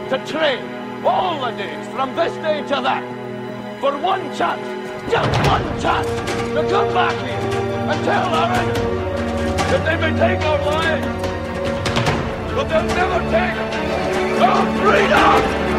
to train all the days from this day to that for one chance, just one chance, to come back here and tell our enemies that they may take our lives, but they'll never take our freedom!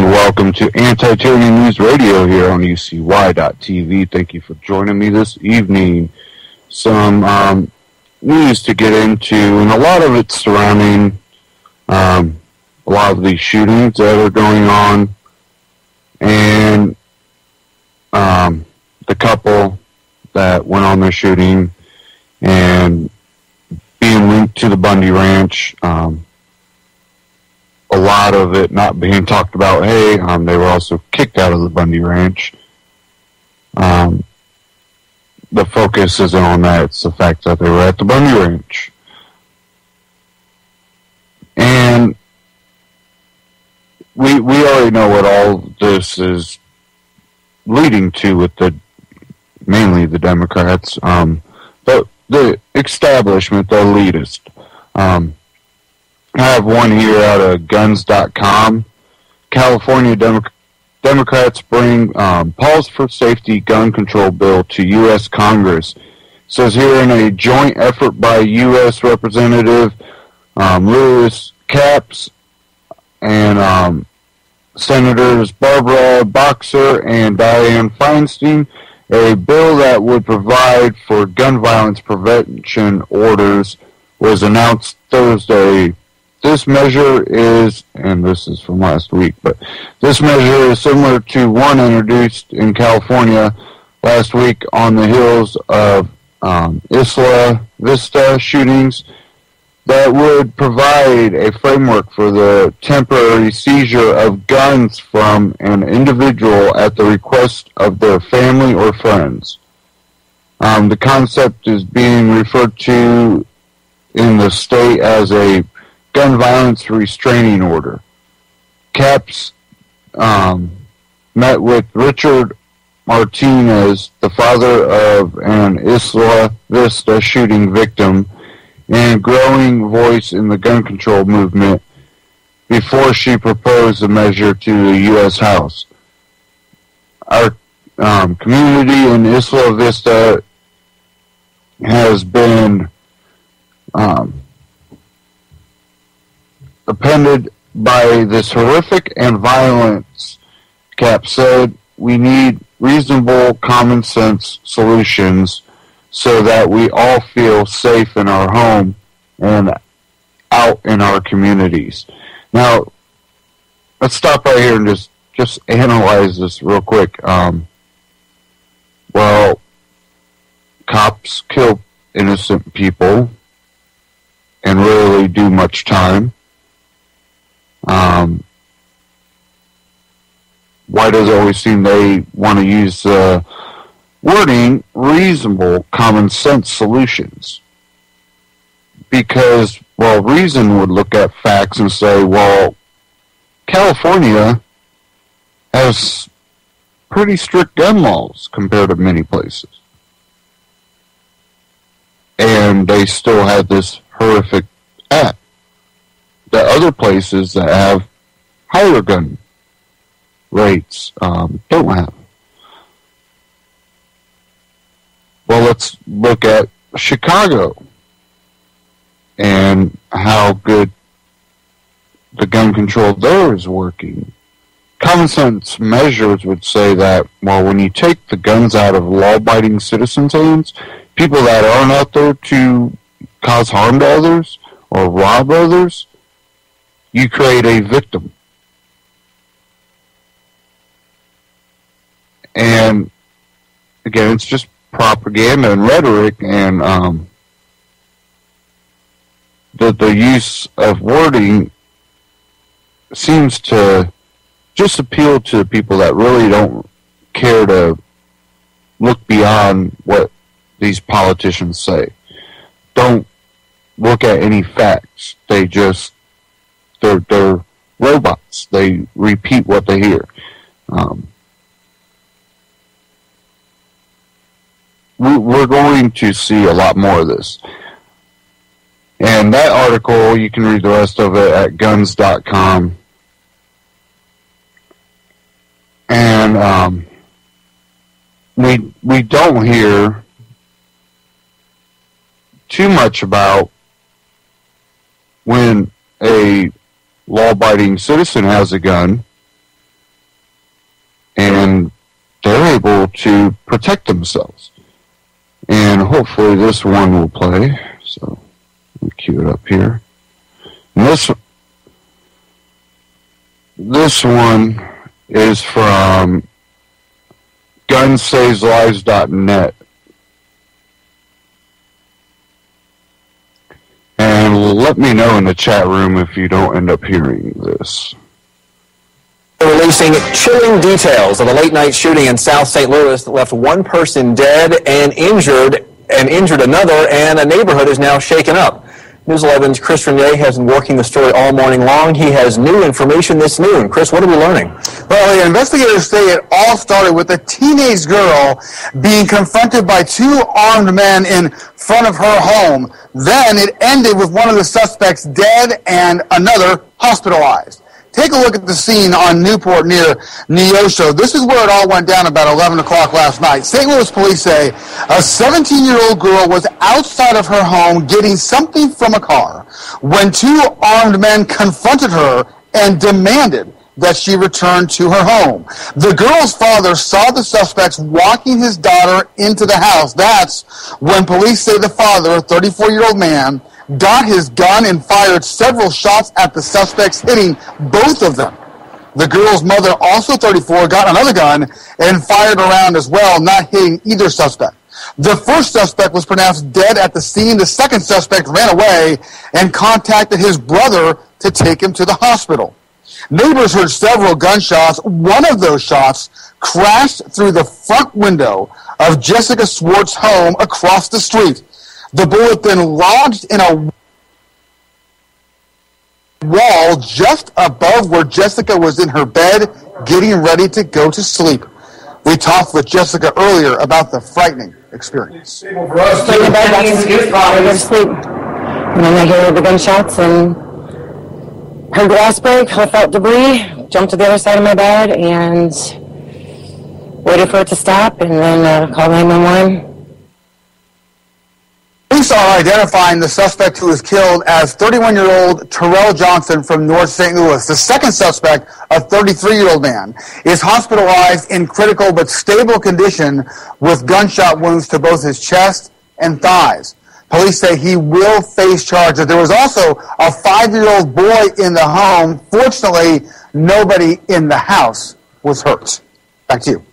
Welcome to Anti-Tyranny News Radio here on UCY.TV. Thank you for joining me this evening. Some news to get into, and a lot of it surrounding a lot of these shootings that are going on, and the couple that went on their shooting and being linked to the Bundy Ranch. A lot of it not being talked about. Hey, they were also kicked out of the Bundy Ranch. The focus isn't on that. It's the fact that they were at the Bundy Ranch. And we already know what all this is leading to with mainly the Democrats, but the establishment, the elitist. I have one here out of guns.com. California Democrats bring Pause for Safety gun control bill to U.S. Congress. It says here, in a joint effort by U.S. Representative Lewis Capps and Senators Barbara Boxer and Dianne Feinstein, a bill that would provide for gun violence prevention orders was announced Thursday. This measure is, and this is from last week, but this measure is similar to one introduced in California last week on the heels of Isla Vista shootings that would provide a framework for the temporary seizure of guns from an individual at the request of their family or friends. The concept is being referred to in the state as a gun violence restraining order. Capps met with Richard Martinez, the father of an Isla Vista shooting victim and growing voice in the gun control movement, before she proposed the measure to the U.S. House. Our community in Isla Vista has been appended by this horrific and violence, Cap said. We need reasonable common sense solutions so that we all feel safe in our home and out in our communities. Now, let's stop right here and just analyze this real quick. Well, cops kill innocent people and rarely do much time. Why does it always seem they want to use the wording reasonable common sense solutions? Because, well, reason would look at facts and say, well, California has pretty strict gun laws compared to many places. And they still have this horrific act that other places that have higher gun rates don't have. let's look at Chicago and how good the gun control there is working. Common sense measures would say that, well, when you take the guns out of law-abiding citizens' hands, people that aren't out there to cause harm to others or rob others, you create a victim. And again, it's just propaganda and rhetoric, and the use of wording seems to just appeal to people that really don't care to look beyond what these politicians say. Don't look at any facts. They're robots. They repeat what they hear. We're going to see a lot more of this. And that article, you can read the rest of it at guns.com. And we don't hear too much about when a law-abiding citizen has a gun and they're able to protect themselves. And hopefully this one will play. So let me cue it up here. And this one is from gunsaveslives.net. And let me know in the chat room if you don't end up hearing this. Releasing chilling details of a late-night shooting in South St. Louis that left one person dead and injured another, and a neighborhood is now shaken up. News 11's Chris Renier has been working the story all morning long. He has new information this noon. Chris, what are we learning? Well, the investigators say it all started with a teenage girl being confronted by two armed men in front of her home. Then it ended with one of the suspects dead and another hospitalized. Take a look at the scene on Newport near Neosho. This is where it all went down about 11 o'clock last night. St. Louis police say a 17-year-old girl was outside of her home getting something from a car when two armed men confronted her and demanded that she return to her home. The girl's father saw the suspects walking his daughter into the house. That's when police say the father, a 34-year-old man, got his gun and fired several shots at the suspects, hitting both of them. The girl's mother, also 34, got another gun and fired around as well, not hitting either suspect. The first suspect was pronounced dead at the scene. The second suspect ran away and contacted his brother to take him to the hospital. Neighbors heard several gunshots. One of those shots crashed through the front window of Jessica Swartz's home across the street. The bullet then lodged in a wall just above where Jessica was in her bed, getting ready to go to sleep. We talked with Jessica earlier about the frightening experience. When I heard the gunshots and heard glass break, I felt debris, jumped to the other side of my bed and waited for it to stop, and then called 911. Police are identifying the suspect who was killed as 31-year-old Terrell Johnson from North St. Louis. The second suspect, a 33-year-old man, is hospitalized in critical but stable condition with gunshot wounds to both his chest and thighs. Police say he will face charges. There was also a 5-year-old boy in the home. Fortunately, nobody in the house was hurt. Back to you.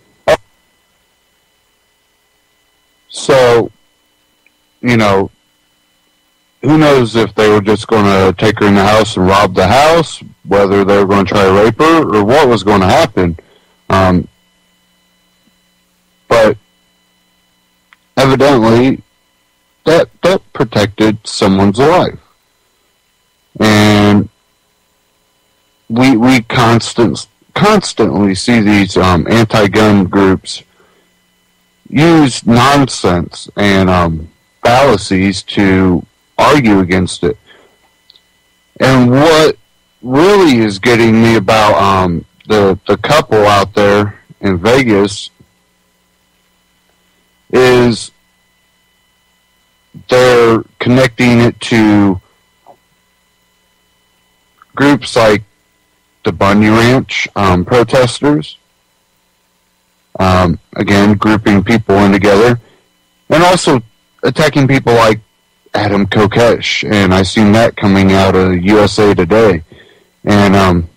So, you know, who knows if they were just going to take her in the house and rob the house, whether they were going to try to rape her, or what was going to happen. But evidently, that protected someone's life. And we constantly see these anti-gun groups use nonsense and fallacies to argue against it. And what really is getting me about the couple out there in Vegas is they're connecting it to groups like the Bundy Ranch protesters. Again, grouping people in together. And also attacking people like Adam Kokesh. And I seen that coming out of USA Today. And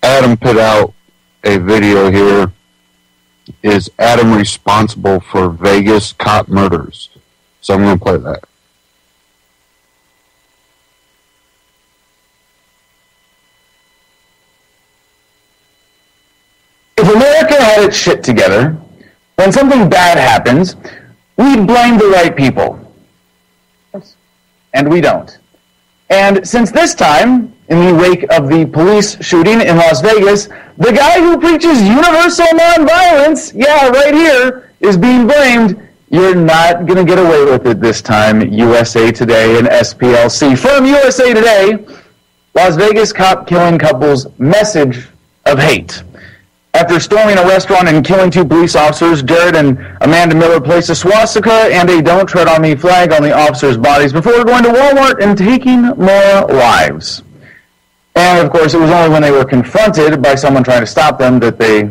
Adam put out a video here. Is Adam responsible for Vegas cop murders? So I'm going to play that. If America had its shit together, when something bad happens, we'd blame the right people. And we don't. And since this time, in the wake of the police shooting in Las Vegas, the guy who preaches universal nonviolence, yeah, right here, is being blamed. You're not going to get away with it this time, USA Today and SPLC. From USA Today, Las Vegas cop killing couple's message of hate. After storming a restaurant and killing 2 police officers, Jared and Amanda Miller placed a swastika and a "Don't Tread on Me" flag on the officers' bodies before going to Walmart and taking more lives. And, of course, it was only when they were confronted by someone trying to stop them that they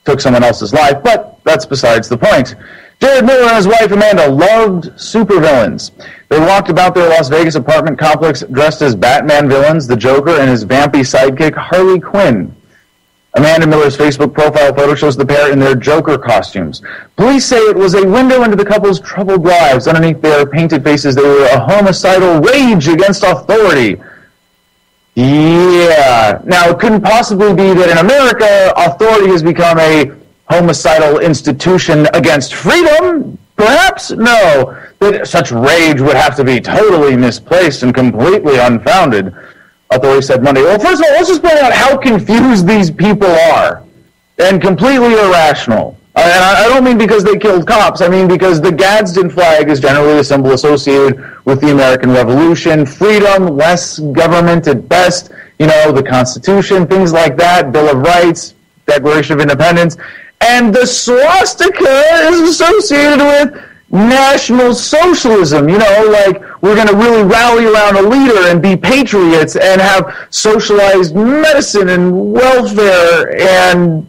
took someone else's life, but that's besides the point. Jared Miller and his wife Amanda loved supervillains. They walked about their Las Vegas apartment complex dressed as Batman villains, the Joker and his vampy sidekick Harley Quinn. Amanda Miller's Facebook profile photo shows the pair in their Joker costumes. Police say it was a window into the couple's troubled lives. Underneath their painted faces, they were a homicidal rage against authority. Yeah. Now, it couldn't possibly be that in America, authority has become a homicidal institution against freedom? Perhaps? No. That such rage would have to be totally misplaced and completely unfounded. Authorities said Monday. Well, first of all, let's just point out how confused these people are and completely irrational. And I don't mean because they killed cops. I mean because the Gadsden flag is generally a symbol associated with the American Revolution, freedom, less government at best, you know, the Constitution, things like that, Bill of Rights, Declaration of Independence. And the swastika is associated with National Socialism, you know, like we're going to really rally around a leader and be patriots and have socialized medicine and welfare and,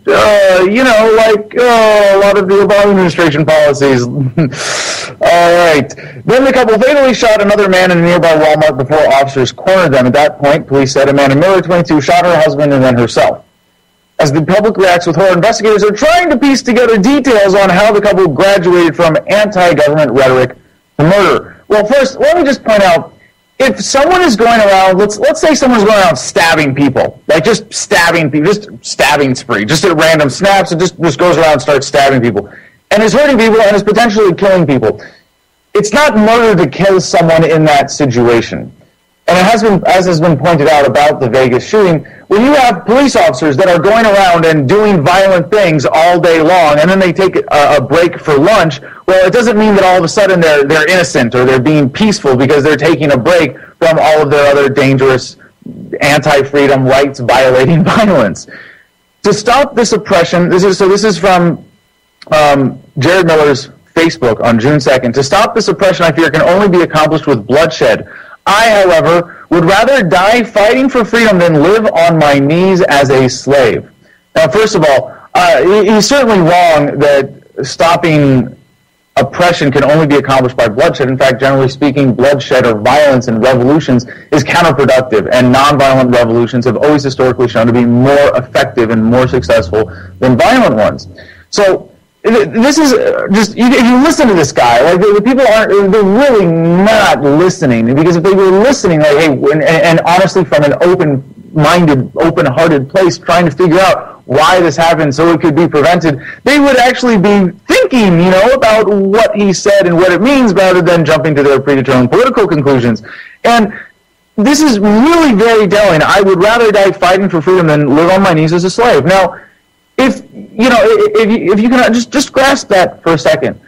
you know, like a lot of the Obama administration policies. All right. Then the couple fatally shot another man in a nearby Walmart before officers cornered them. At that point, police said Amanda Miller, 22, shot her husband and then herself. As the public reacts with horror, investigators are trying to piece together details on how the couple graduated from anti-government rhetoric to murder. Well, first, let me just point out, if someone is going around, let's say someone's going around stabbing people, like just stabbing people, just stabbing spree, just at random snaps, and just goes around and starts stabbing people, and is hurting people and is potentially killing people. It's not murder to kill someone in that situation. And it has been, as has been pointed out about the Vegas shooting, when you have police officers that are going around and doing violent things all day long, and then they take a break for lunch, well, it doesn't mean that all of a sudden they're innocent or they're being peaceful because they're taking a break from all of their other dangerous anti-freedom, rights-violating violence. To stop this oppression, this is from Jared Miller's Facebook on June 2nd. To stop this oppression, I fear, can only be accomplished with bloodshed. I, however, would rather die fighting for freedom than live on my knees as a slave. Now, first of all, he's certainly wrong that stopping oppression can only be accomplished by bloodshed. In fact, generally speaking, bloodshed or violence in revolutions is counterproductive, and nonviolent revolutions have always historically shown to be more effective and more successful than violent ones. So, this is just, if you listen to this guy, like the people they're really not listening, because if they were listening, like, hey, and honestly from an open-minded, open-hearted place, trying to figure out why this happened so it could be prevented, they would actually be thinking, you know, about what he said and what it means rather than jumping to their predetermined political conclusions. And this is really very telling. I would rather die fighting for freedom than live on my knees as a slave. Now, if you can just grasp that for a second,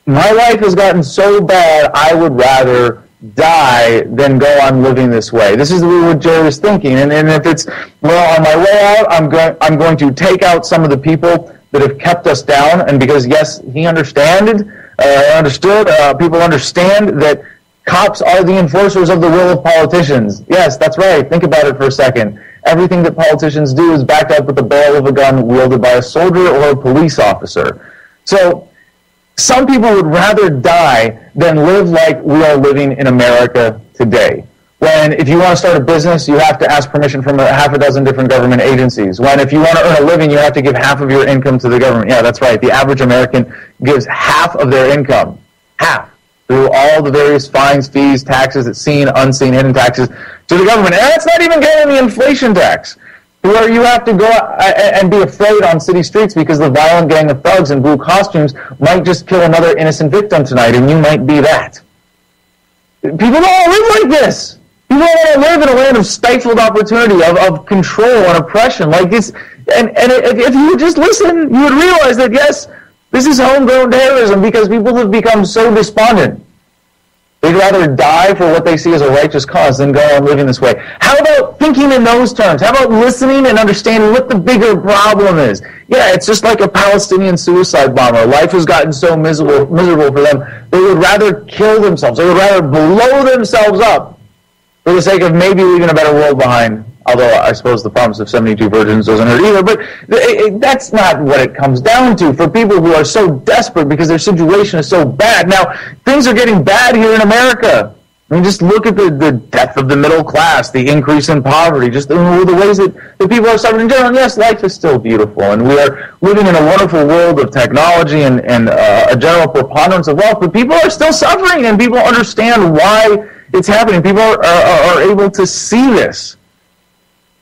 my life has gotten so bad, I would rather die than go on living this way. This is what Jared is thinking, and if it's, well, on my way out, I'm going to take out some of the people that have kept us down, and because yes, he understood understood. People understand that cops are the enforcers of the will of politicians. Yes, that's right. Think about it for a second. Everything that politicians do is backed up with the barrel of a gun wielded by a soldier or a police officer. So some people would rather die than live like we are living in America today. When if you want to start a business, you have to ask permission from half a dozen different government agencies. When if you want to earn a living, you have to give half of your income to the government. Yeah, that's right. The average American gives half of their income, half, through all the various fines, fees, taxes, seen, unseen, hidden taxes, to the government. And that's not even counting the inflation tax, where you have to go and be afraid on city streets because the violent gang of thugs in blue costumes might just kill another innocent victim tonight, and you might be that. People don't want to live like this. People don't want to live in a land of stifled opportunity, of control and oppression like this. And if you would just listen, you would realize that, yes, this is homegrown terrorism because people have become so despondent. They'd rather die for what they see as a righteous cause than go on living this way. How about thinking in those terms? How about listening and understanding what the bigger problem is? Yeah, it's just like a Palestinian suicide bomber. Life has gotten so miserable for them, they would rather kill themselves. They would rather blow themselves up for the sake of maybe leaving a better world behind. Although I suppose the promise of 72 virgins doesn't hurt either. But that's not what it comes down to for people who are so desperate because their situation is so bad. Now, things are getting bad here in America. I mean, just look at the death of the middle class, the increase in poverty, just the ways that people are suffering in general. And yes, life is still beautiful, and we are living in a wonderful world of technology and a general preponderance of wealth, but people are still suffering, and people understand why it's happening. People are able to see this.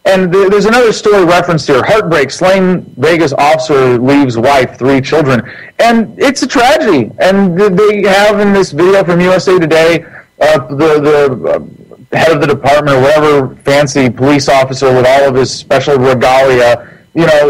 And there's another story referenced here. Heartbreak, slain Vegas officer leaves wife, 3 children. And it's a tragedy. And they have in this video from USA Today, the head of the department or whatever fancy police officer with all of his special regalia,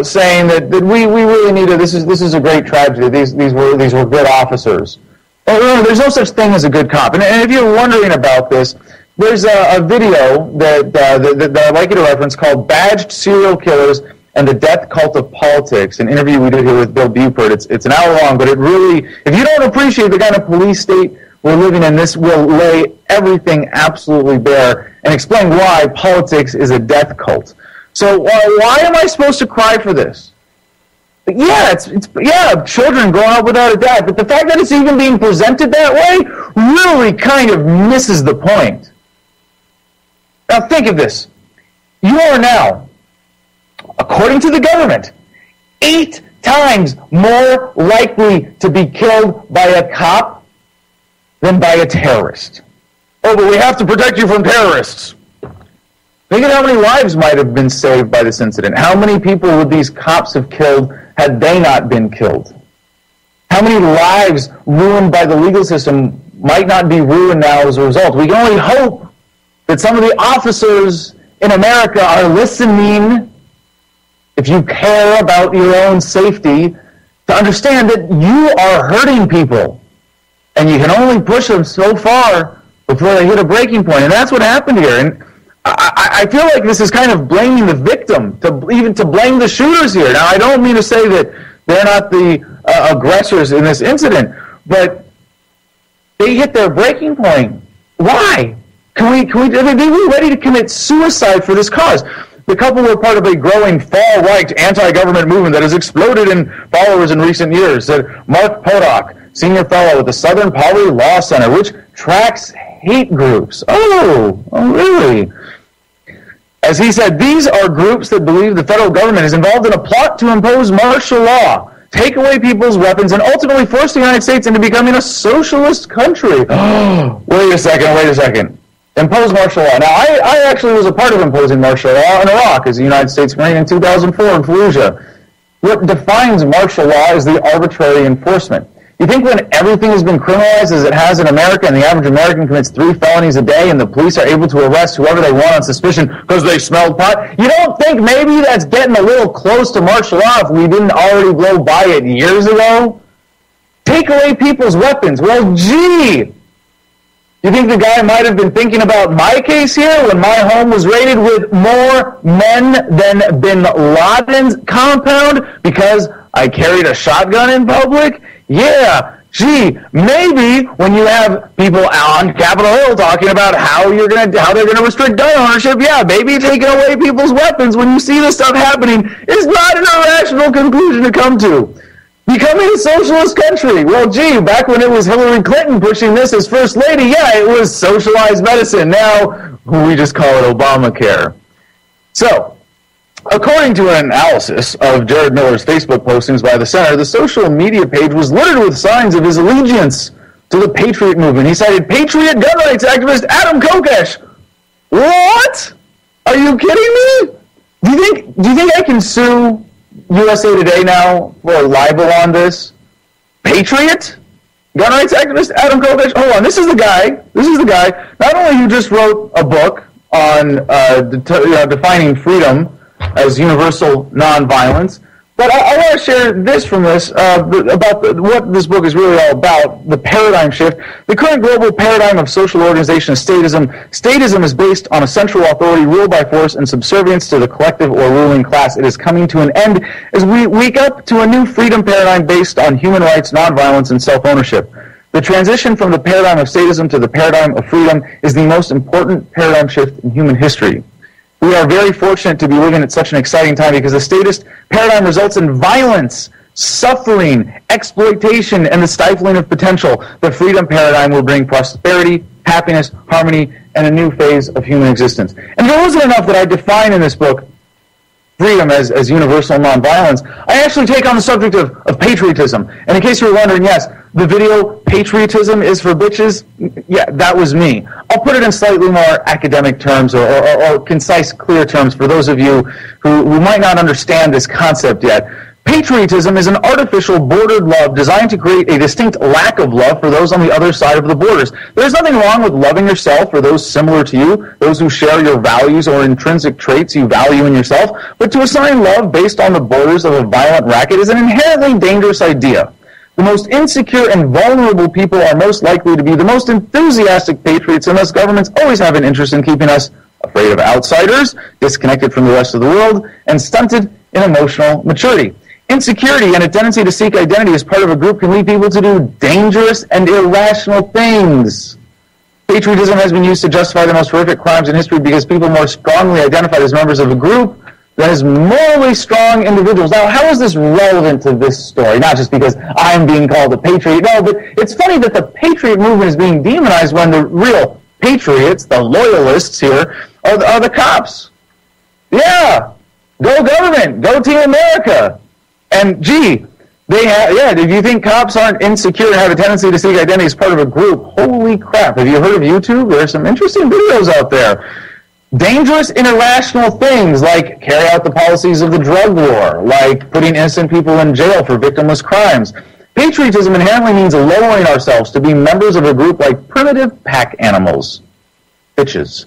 saying that we really need this is a great tragedy. These were good officers. Well, there's no such thing as a good cop. And if you're wondering about this, there's a video that I'd like you to reference called Badged Serial Killers and the Death Cult of Politics, an interview we did here with Bill Buford. It's an hour long, but it really, if you don't appreciate the kind of police state we're living in, this will lay everything absolutely bare and explain why politics is a death cult. So why am I supposed to cry for this? Yeah, it's children growing up without a dad, but the fact that it's even being presented that way really kind of misses the point. Now think of this. You are now, according to the government, 8 times more likely to be killed by a cop than by a terrorist. Oh, but we have to protect you from terrorists. Think of how many lives might have been saved by this incident. How many people would these cops have killed had they not been killed? How many lives ruined by the legal system might not be ruined now as a result? We can only hope that some of the officers in America are listening, if you care about your own safety, to understand that you are hurting people. And you can only push them so far before they hit a breaking point. And that's what happened here. And I feel like this is kind of blaming the victim, to blame the shooters here. Now, I don't mean to say that they're not the aggressors in this incident, but they hit their breaking point. Why? Are we ready to commit suicide for this cause? The couple were part of a growing far-right anti-government movement that has exploded in followers in recent years, said Mark Podock, senior fellow at the Southern Poverty Law Center, which tracks hate groups. Oh, really? As he said, these are groups that believe the federal government is involved in a plot to impose martial law, take away people's weapons, and ultimately force the United States into becoming a socialist country. Wait a second. Impose martial law. Now, I actually was a part of imposing martial law in Iraq as a United States Marine in 2004 in Fallujah. What defines martial law is the arbitrary enforcement. You think when everything has been criminalized as it has in America and the average American commits 3 felonies a day and the police are able to arrest whoever they want on suspicion because they smelled pot, you don't think maybe that's getting a little close to martial law if we didn't already blow by it years ago? Take away people's weapons. Well, gee! You think the guy might have been thinking about my case here when my home was raided with more men than Bin Laden's compound because I carried a shotgun in public? Yeah, gee, maybe when you have people on Capitol Hill talking about how they're gonna restrict gun ownership, yeah, maybe taking away people's weapons when you see this stuff happening is not an irrational conclusion to come to. Becoming a socialist country. Well, gee, back when it was Hillary Clinton pushing this as first lady, yeah, it was socialized medicine. Now we just call it Obamacare. So, according to an analysis of Jared Miller's Facebook postings by the Center, the social media page was littered with signs of his allegiance to the Patriot movement. He cited Patriot gun rights activist Adam Kokesh. What? Are you kidding me? Do you think I can sue USA Today now for libel on this? Patriot gun rights activist Adam Kokesh. Hold on, this is the guy. Not only who just wrote a book on defining freedom as universal nonviolence, but I want to share this from this about what this book is really all about, the paradigm shift. The current global paradigm of social organization is statism. Statism is based on a central authority, rule by force, and subservience to the collective or ruling class. It is coming to an end as we wake up to a new freedom paradigm based on human rights, nonviolence, and self-ownership. The transition from the paradigm of statism to the paradigm of freedom is the most important paradigm shift in human history. We are very fortunate to be living at such an exciting time because the statist paradigm results in violence, suffering, exploitation, and the stifling of potential. The freedom paradigm will bring prosperity, happiness, harmony, and a new phase of human existence. And if it wasn't enough that I define in this book freedom as universal nonviolence, I actually take on the subject of patriotism. And in case you were wondering, yes, the video Patriotism is for Bitches, yeah, that was me. I'll put it in slightly more academic terms or concise, clear terms for those of you who might not understand this concept yet. Patriotism is an artificial bordered love designed to create a distinct lack of love for those on the other side of the borders. There's nothing wrong with loving yourself or those similar to you, those who share your values or intrinsic traits you value in yourself, but to assign love based on the borders of a violent racket is an inherently dangerous idea. The most insecure and vulnerable people are most likely to be the most enthusiastic patriots, and thus governments always have an interest in keeping us afraid of outsiders, disconnected from the rest of the world, and stunted in emotional maturity. Insecurity and a tendency to seek identity as part of a group can lead people to do dangerous and irrational things. Patriotism has been used to justify the most horrific crimes in history because people more strongly identified as members of a group than as morally strong individuals. Now, how is this relevant to this story? Not just because I'm being called a patriot. No, but it's funny that the patriot movement is being demonized when the real patriots, the loyalists here, are the cops. Yeah, go government, go Team America. And gee, if you think cops aren't insecure and have a tendency to seek identity as part of a group, holy crap, have you heard of YouTube? There's some interesting videos out there. Dangerous and irrational things like carry out the policies of the drug war, like putting innocent people in jail for victimless crimes. Patriotism inherently means lowering ourselves to be members of a group like primitive pack animals. Bitches.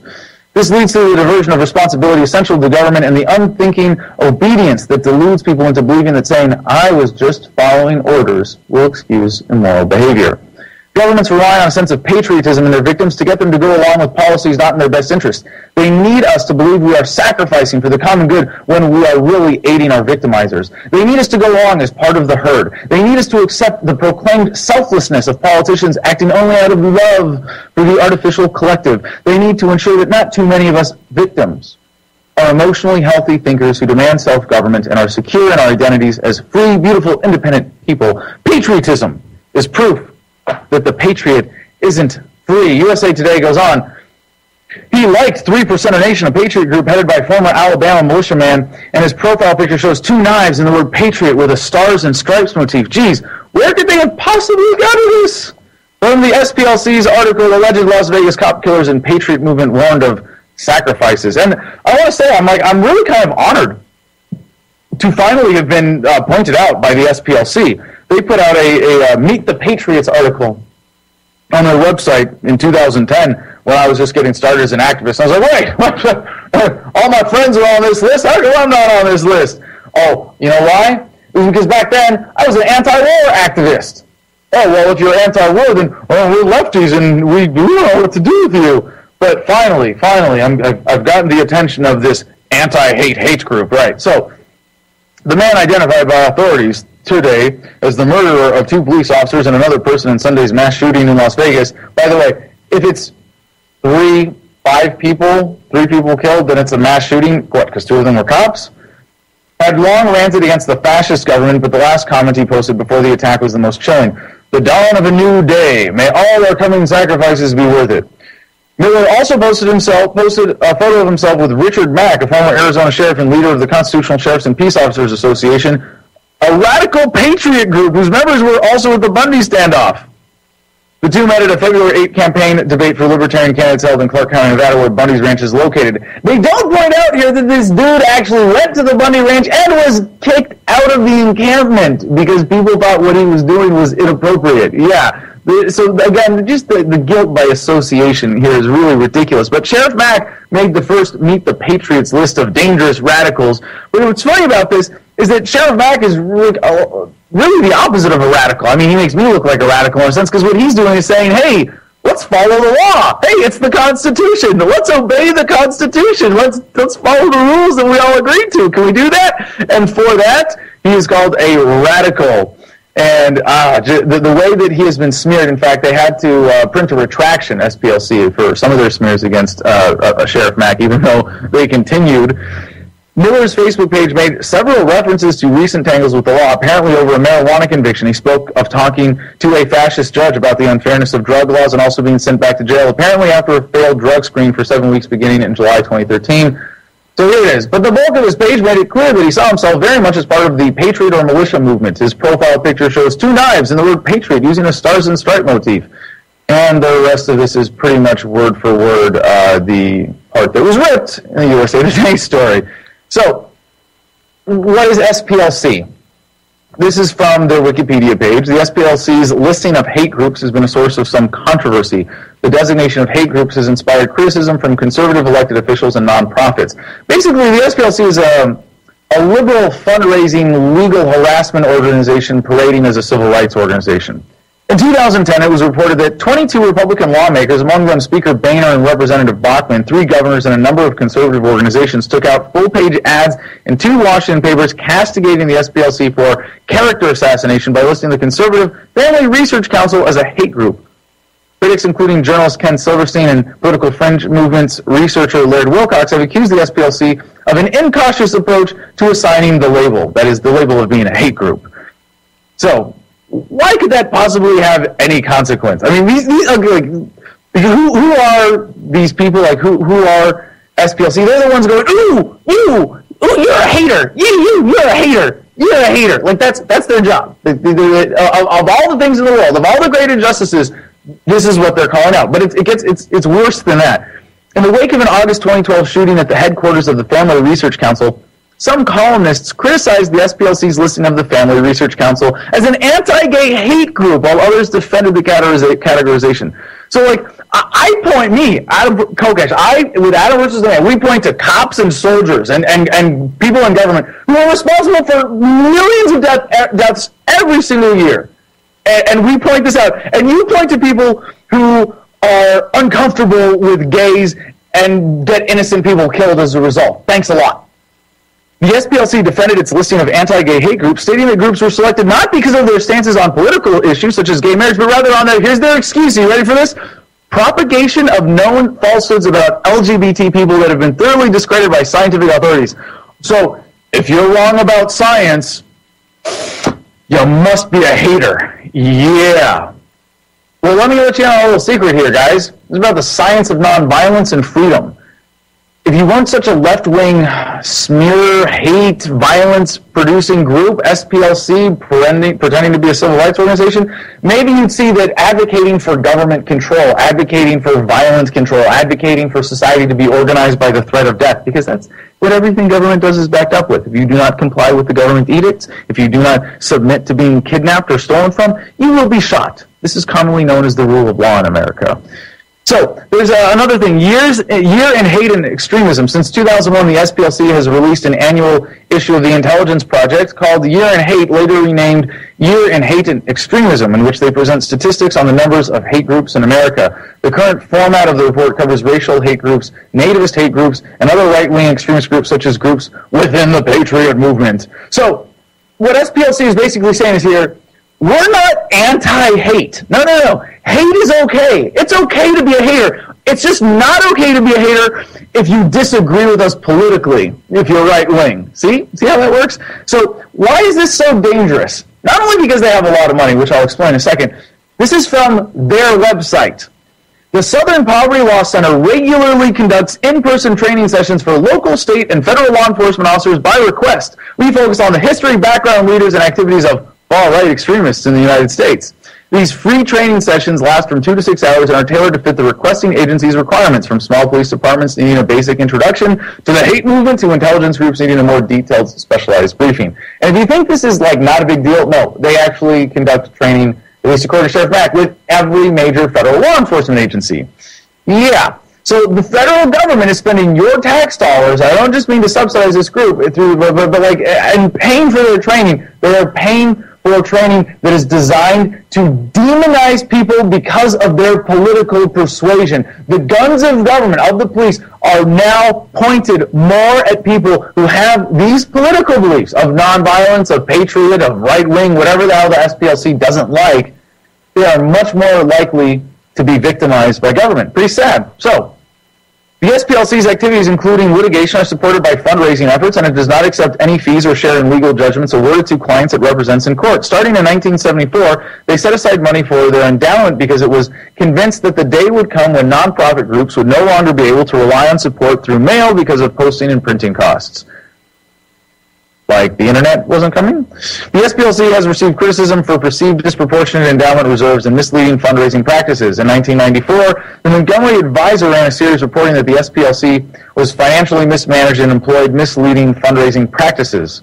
This leads to the diversion of responsibility essential to the government and the unthinking obedience that deludes people into believing that saying, I was just following orders, will excuse immoral behavior. Governments rely on a sense of patriotism in their victims to get them to go along with policies not in their best interest. They need us to believe we are sacrificing for the common good when we are really aiding our victimizers. They need us to go along as part of the herd. They need us to accept the proclaimed selflessness of politicians acting only out of love for the artificial collective. They need to ensure that not too many of us victims are emotionally healthy thinkers who demand self-government and are secure in our identities as free, beautiful, independent people. Patriotism is proof that the patriot isn't free. USA Today goes on. He liked 3% Nation, a patriot group headed by former Alabama militiaman, and his profile picture shows 2 knives and the word patriot with a stars and stripes motif. Geez, where could they have possibly gotten this? From the SPLC's article, alleged Las Vegas cop killers and patriot movement warned of sacrifices. And I want to say, I'm really kind of honored to finally have been pointed out by the SPLC. They put out a Meet the Patriots article on their website in 2010 when I was just getting started as an activist. I was like, wait, all my friends are on this list? How come I'm not on this list? Oh, you know why? It was because back then I was an anti-war activist. Oh, well, if you're anti-war, then we're lefties and we don't know what to do with you. But finally, I've gotten the attention of this anti-hate group, right? So the man identified by authorities today as the murderer of 2 police officers and another person in Sunday's mass shooting in Las Vegas. By the way, if it's 3 people killed, then it's a mass shooting. What, because 2 of them were cops? Had long ranted against the fascist government, but the last comment he posted before the attack was the most chilling. The dawn of a new day. May all our coming sacrifices be worth it. Miller also posted a photo of himself with Richard Mack, a former Arizona sheriff and leader of the Constitutional Sheriffs and Peace Officers Association, a radical patriot group whose members were also at the Bundy standoff. The two met at a February 8 campaign debate for Libertarian candidates held in Clark County, Nevada, where Bundy's ranch is located. They don't point out here that this dude actually went to the Bundy ranch and was kicked out of the encampment because people thought what he was doing was inappropriate. Yeah. So, again, just the guilt by association here is really ridiculous. But Sheriff Mack made the first Meet the Patriots list of dangerous radicals. But what's funny about this is that Sheriff Mack is really the opposite of a radical. I mean, he makes me look like a radical in a sense because what he's doing is saying, hey, let's follow the law. Hey, it's the Constitution. Let's obey the Constitution. Let's follow the rules that we all agreed to. Can we do that? And for that, he is called a radical. And the way that he has been smeared, in fact, they had to print a retraction, SPLC, for some of their smears against Sheriff Mack, even though they continued. Miller's Facebook page made several references to recent tangles with the law, apparently over a marijuana conviction. He spoke of talking to a fascist judge about the unfairness of drug laws and also being sent back to jail, apparently after a failed drug screen for 7 weeks beginning in July 2013. So here it is. But the bulk of his page made it clear that he saw himself very much as part of the patriot or militia movement. His profile picture shows 2 knives and the word patriot using a stars and stripe motif. And the rest of this is pretty much word for word the part that was ripped in the USA Today story. So, what is SPLC? This is from their Wikipedia page. The SPLC's listing of hate groups has been a source of some controversy. The designation of hate groups has inspired criticism from conservative elected officials and nonprofits. Basically, the SPLC is a liberal fundraising legal harassment organization parading as a civil rights organization. In 2010, it was reported that 22 Republican lawmakers, among them Speaker Boehner and Representative Bachmann, 3 governors, and a number of conservative organizations took out full-page ads in 2 Washington papers castigating the SPLC for character assassination by listing the Conservative Family Research Council as a hate group. Critics, including journalist Ken Silverstein and political fringe movements researcher Laird Wilcox, have accused the SPLC of an incautious approach to assigning the label, that is, the label of being a hate group. So, why could that possibly have any consequence? I mean, who are these people? Like, who are SPLC? They're the ones going, ooh, you're a hater. You're a hater. You're a hater. Like, that's their job. Of all the things in the world, of all the great injustices, this is what they're calling out. But it's worse than that. In the wake of an August 2012 shooting at the headquarters of the Family Research Council, some columnists criticized the SPLC's listing of the Family Research Council as an anti-gay hate group, while others defended the categorization. So, like, Adam Kokesh, with Adam versus the Man, we point to cops and soldiers and people in government who are responsible for millions of deaths every single year. And we point this out. And you point to people who are uncomfortable with gays and get innocent people killed as a result. Thanks a lot. The SPLC defended its listing of anti-gay hate groups, stating that groups were selected not because of their stances on political issues such as gay marriage, but rather on here's their excuse. Are you ready for this? Propagation of known falsehoods about LGBT people that have been thoroughly discredited by scientific authorities. So, if you're wrong about science, you must be a hater. Yeah. Well, let me let you know a little secret here, guys. It's about the science of nonviolence and freedom. If you weren't such a left-wing, smear, hate, violence-producing group, SPLC, pretending to be a civil rights organization, maybe you'd see that advocating for government control, advocating for violent control, advocating for society to be organized by the threat of death, because that's what everything government does is backed up with. If you do not comply with the government edicts, if you do not submit to being kidnapped or stolen from, you will be shot. This is commonly known as the rule of law in America. So, there's another thing. Year in Hate and Extremism. Since 2001, the SPLC has released an annual issue of the Intelligence Project called Year in Hate, later renamed Year in Hate and Extremism, in which they present statistics on the numbers of hate groups in America. The current format of the report covers racial hate groups, nativist hate groups, and other right-wing extremist groups such as groups within the Patriot movement. So, what SPLC is basically saying is here, we're not anti-hate. No. Hate is okay. It's okay to be a hater. It's just not okay to be a hater if you disagree with us politically, if you're right-wing. See how that works? So why is this so dangerous? Not only because they have a lot of money, which I'll explain in a second. This is from their website. The Southern Poverty Law Center regularly conducts in-person training sessions for local, state, and federal law enforcement officers by request. We focus on the history, background, leaders, and activities of far-right extremists in the United States. These free training sessions last from 2 to 6 hours and are tailored to fit the requesting agency's requirements, from small police departments needing a basic introduction to the hate movement to intelligence groups needing a more detailed, specialized briefing. And if you think this is not a big deal, no, they actually conduct training, at least according to Sheriff Mack, with every major federal law enforcement agency. Yeah. So the federal government is spending your tax dollars. I don't just mean to subsidize this group and paying for their training. They are paying for training that is designed to demonize people because of their political persuasion. The guns of government, of the police, are now pointed more at people who have these political beliefs of nonviolence, of patriot, of right-wing, whatever the hell the SPLC doesn't like. They are much more likely to be victimized by government. Pretty sad. So, the SPLC's activities, including litigation, are supported by fundraising efforts, and it does not accept any fees or share in legal judgments awarded to clients it represents in court. Starting in 1974, they set aside money for their endowment because it was convinced that the day would come when nonprofit groups would no longer be able to rely on support through mail because of posting and printing costs. Like the internet wasn't coming? The SPLC has received criticism for perceived disproportionate endowment reserves and misleading fundraising practices. In 1994, the Montgomery Advisor ran a series reporting that the SPLC was financially mismanaged and employed misleading fundraising practices.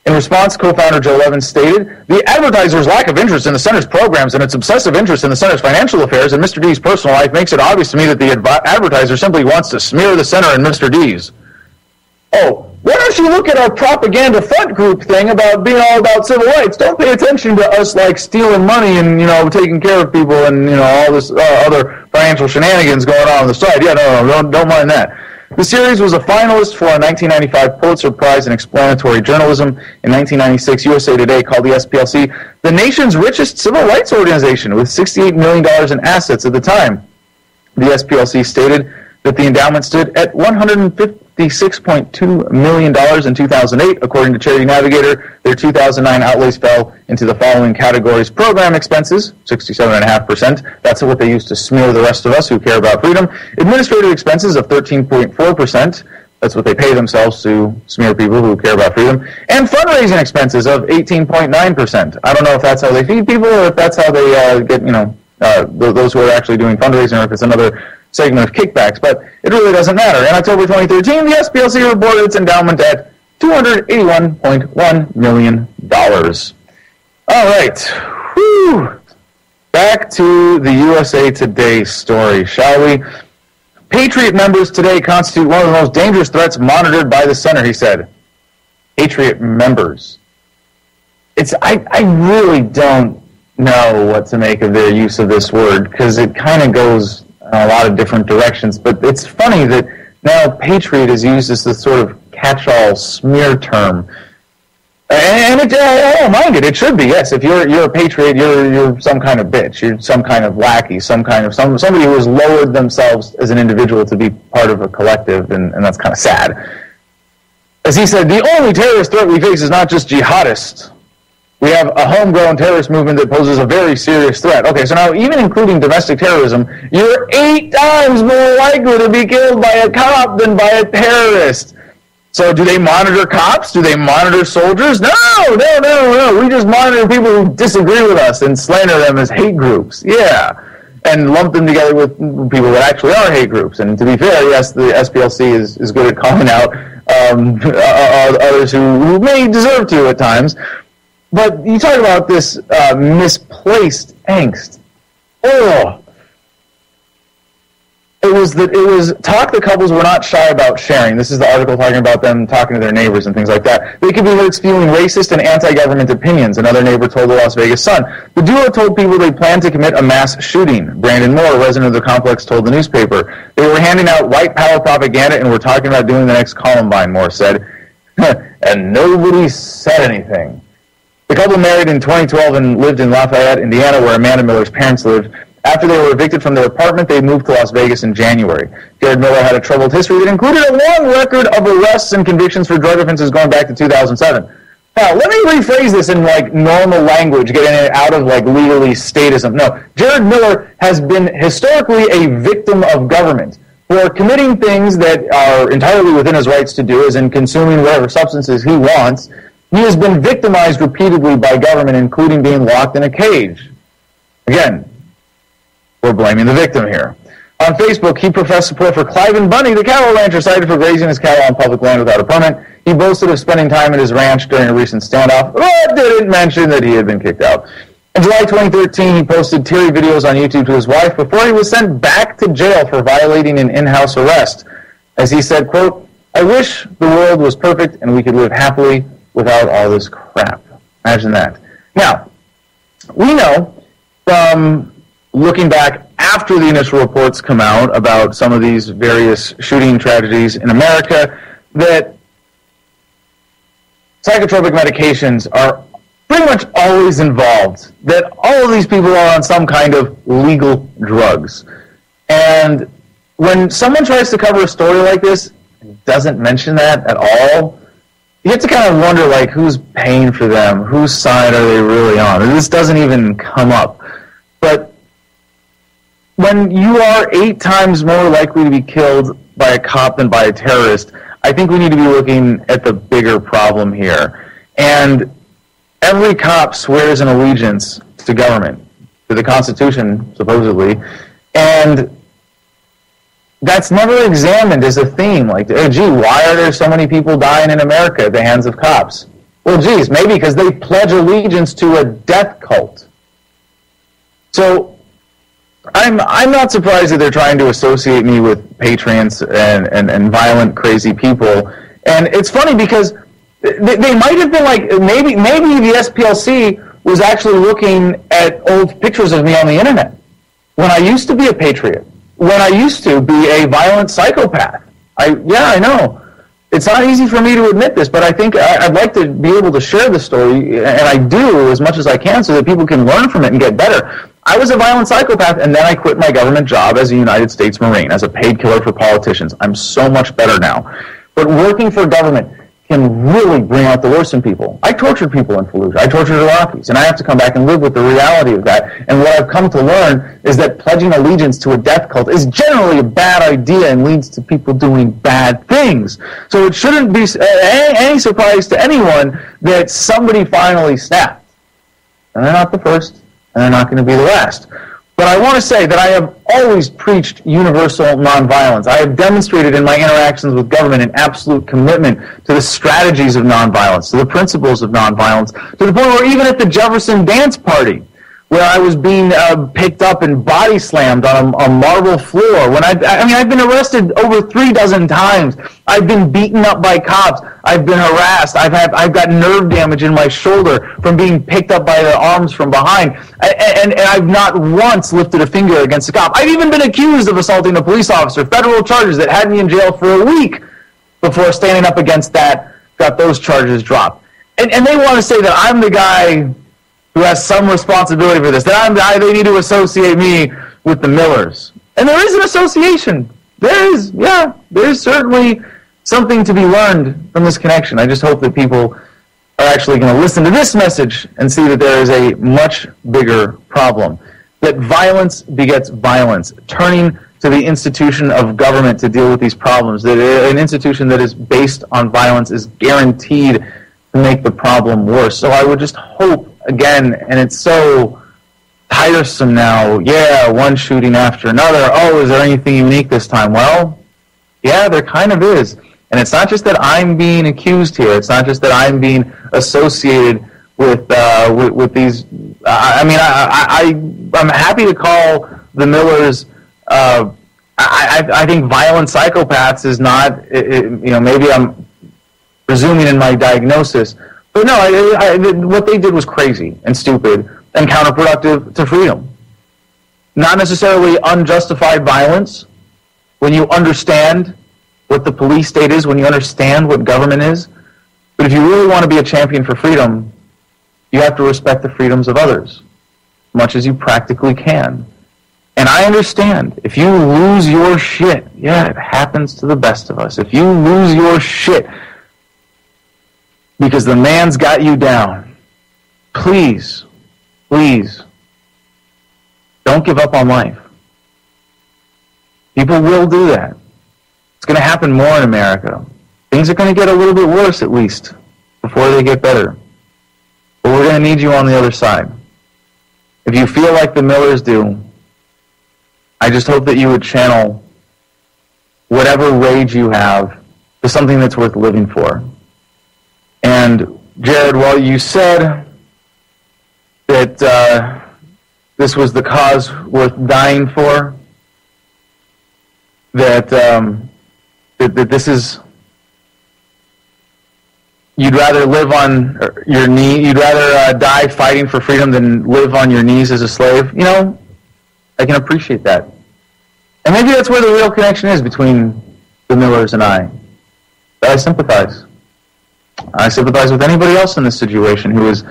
In response, co-founder Joe Levin stated, "The advertiser's lack of interest in the Center's programs and its obsessive interest in the Center's financial affairs and Mr. D's personal life makes it obvious to me that the advertiser simply wants to smear the Center and Mr. D's." Oh, why don't you look at our propaganda front group thing about being all about civil rights? Don't pay attention to us stealing money and, taking care of people and, all this other financial shenanigans going on the side. Yeah, no, don't mind that. The series was a finalist for a 1995 Pulitzer Prize in Explanatory Journalism. In 1996, USA Today called the SPLC the nation's richest civil rights organization with $68 million in assets at the time. The SPLC stated that the endowment stood at $156.2 million in 2008. According to Charity Navigator, their 2009 outlays fell into the following categories: program expenses, 67.5%. That's what they use to smear the rest of us who care about freedom. Administrative expenses of 13.4%. That's what they pay themselves to smear people who care about freedom. And fundraising expenses of 18.9%. I don't know if that's how they feed people or if that's how they get, those who are actually doing fundraising, or if it's another segment of kickbacks, but it really doesn't matter. In October 2013, the SPLC reported its endowment at $281.1 million. All right. Whew. Back to the USA Today story, shall we? Patriot members today constitute one of the most dangerous threats monitored by the Center, he said. Patriot members. I really don't know what to make of their use of this word, because it kind of goes a lot of different directions, but it's funny that now patriot is used as this sort of catch-all smear term, and I don't mind it. It should be, yes. If you're a patriot, you're some kind of bitch, you're some kind of lackey, somebody who has lowered themselves as an individual to be part of a collective, and that's kind of sad. As he said, the only terrorist threat we face is not just jihadists. We have a homegrown terrorist movement that poses a very serious threat. Okay, so now even including domestic terrorism, you're 8 times more likely to be killed by a cop than by a terrorist. So do they monitor cops? Do they monitor soldiers? No. We just monitor people who disagree with us and slander them as hate groups. Yeah. And lump them together with people that actually are hate groups. And to be fair, yes, the SPLC is good at calling out others who may deserve to at times. But you talk about this misplaced angst. Oh, it was talk that couples were not shy about sharing. This is the article talking about them talking to their neighbors and things like that. They could be heard spewing racist and anti-government opinions, another neighbor told the Las Vegas Sun. The duo told people they planned to commit a mass shooting. Brandon Moore, a resident of the complex, told the newspaper. They were handing out white power propaganda and were talking about doing the next Columbine, Moore said. And nobody said anything. The couple married in 2012 and lived in Lafayette, Indiana, where Amanda Miller's parents lived. After they were evicted from their apartment, they moved to Las Vegas in January. Jared Miller had a troubled history that included a long record of arrests and convictions for drug offenses going back to 2007. Now, let me rephrase this in, like, normal language, getting it out of, like, legally statism. No, Jared Miller has been historically a victim of government for committing things that are entirely within his rights to do, as in consuming whatever substances he wants. He has been victimized repeatedly by government, including being locked in a cage. Again, we're blaming the victim here. On Facebook, he professed support for Cliven Bunny, the cattle rancher cited for grazing his cattle on public land without a permit. He boasted of spending time at his ranch during a recent standoff, but didn't mention that he had been kicked out. In July 2013, he posted teary videos on YouTube to his wife before he was sent back to jail for violating an in-house arrest. As he said, quote, "I wish the world was perfect and we could live happily without all this crap." Imagine that. Now, we know from looking back after the initial reports come out about some of these various shooting tragedies in America that psychotropic medications are pretty much always involved, that all of these people are on some kind of legal drugs. And when someone tries to cover a story like this and doesn't mention that at all, you have to kind of wonder, like, who's paying for them? Whose side are they really on? And this doesn't even come up. But when you are 8 times more likely to be killed by a cop than by a terrorist, I think we need to be looking at the bigger problem here. And every cop swears an allegiance to government, to the Constitution, supposedly, and that's never examined as a theme. Like, oh, gee, why are there so many people dying in America at the hands of cops? Well, geez, maybe because they pledge allegiance to a death cult. So I'm not surprised that they're trying to associate me with patriots and violent, crazy people. And it's funny because they might have been like, maybe the SPLC was actually looking at old pictures of me on the internet when I used to be a patriot, when I used to be a violent psychopath. I know. It's not easy for me to admit this, but I think I'd like to be able to share the story, and I do as much as I can so that people can learn from it and get better. I was a violent psychopath, and then I quit my government job as a United States Marine, as a paid killer for politicians. I'm so much better now. But working for government can really bring out the worst in people. I tortured people in Fallujah. I tortured Iraqis, and I have to come back and live with the reality of that. And what I've come to learn is that pledging allegiance to a death cult is generally a bad idea and leads to people doing bad things. So it shouldn't be any surprise to anyone that somebody finally snapped. And they're not the first, and they're not going to be the last. But I want to say that I have always preached universal nonviolence. I have demonstrated in my interactions with government an absolute commitment to the strategies of nonviolence, to the principles of nonviolence, to the point where even at the Jefferson dance party, where I was being picked up and body slammed on a marble floor, when I've been arrested over 36 times. I've been beaten up by cops. I've been harassed. I've got nerve damage in my shoulder from being picked up by the arms from behind. And I've not once lifted a finger against a cop. I've even been accused of assaulting a police officer, federal charges that had me in jail for a week before standing up against that, got those charges dropped. And they want to say that I'm the guy who has some responsibility for this, that they need to associate me with the Millers. And there is an association. There is certainly something to be learned from this connection. I just hope that people are actually going to listen to this message and see that there is a much bigger problem, that violence begets violence, turning to the institution of government to deal with these problems, that an institution that is based on violence is guaranteed to make the problem worse. So I would just hope, again, and it's so tiresome now, one shooting after another. Oh, is there anything unique this time? Well, yeah, there kind of is. And it's not just that I'm being accused here. It's not just that I'm being associated with these. I'm happy to call the Millers. I think violent psychopaths is not. Maybe I'm presuming in my diagnosis, but no. What they did was crazy and stupid and counterproductive to freedom. Not necessarily unjustified violence. When you understand what the police state is, when you understand what government is. But if you really want to be a champion for freedom, you have to respect the freedoms of others, much as you practically can. And I understand, if you lose your shit, yeah, it happens to the best of us. If you lose your shit because the man's got you down, please, please, don't give up on life. People will do that. It's going to happen more in America. Things are going to get a little bit worse, at least, before they get better. But we're going to need you on the other side. If you feel like the Millers do, I just hope that you would channel whatever rage you have to something that's worth living for. And, Jared, while you said that this was the cause worth dying for, that this is, you'd rather live on your knee, you'd rather die fighting for freedom than live on your knees as a slave. You know, I can appreciate that. And maybe that's where the real connection is between the Millers and I. But I sympathize. I sympathize with anybody else in this situation who is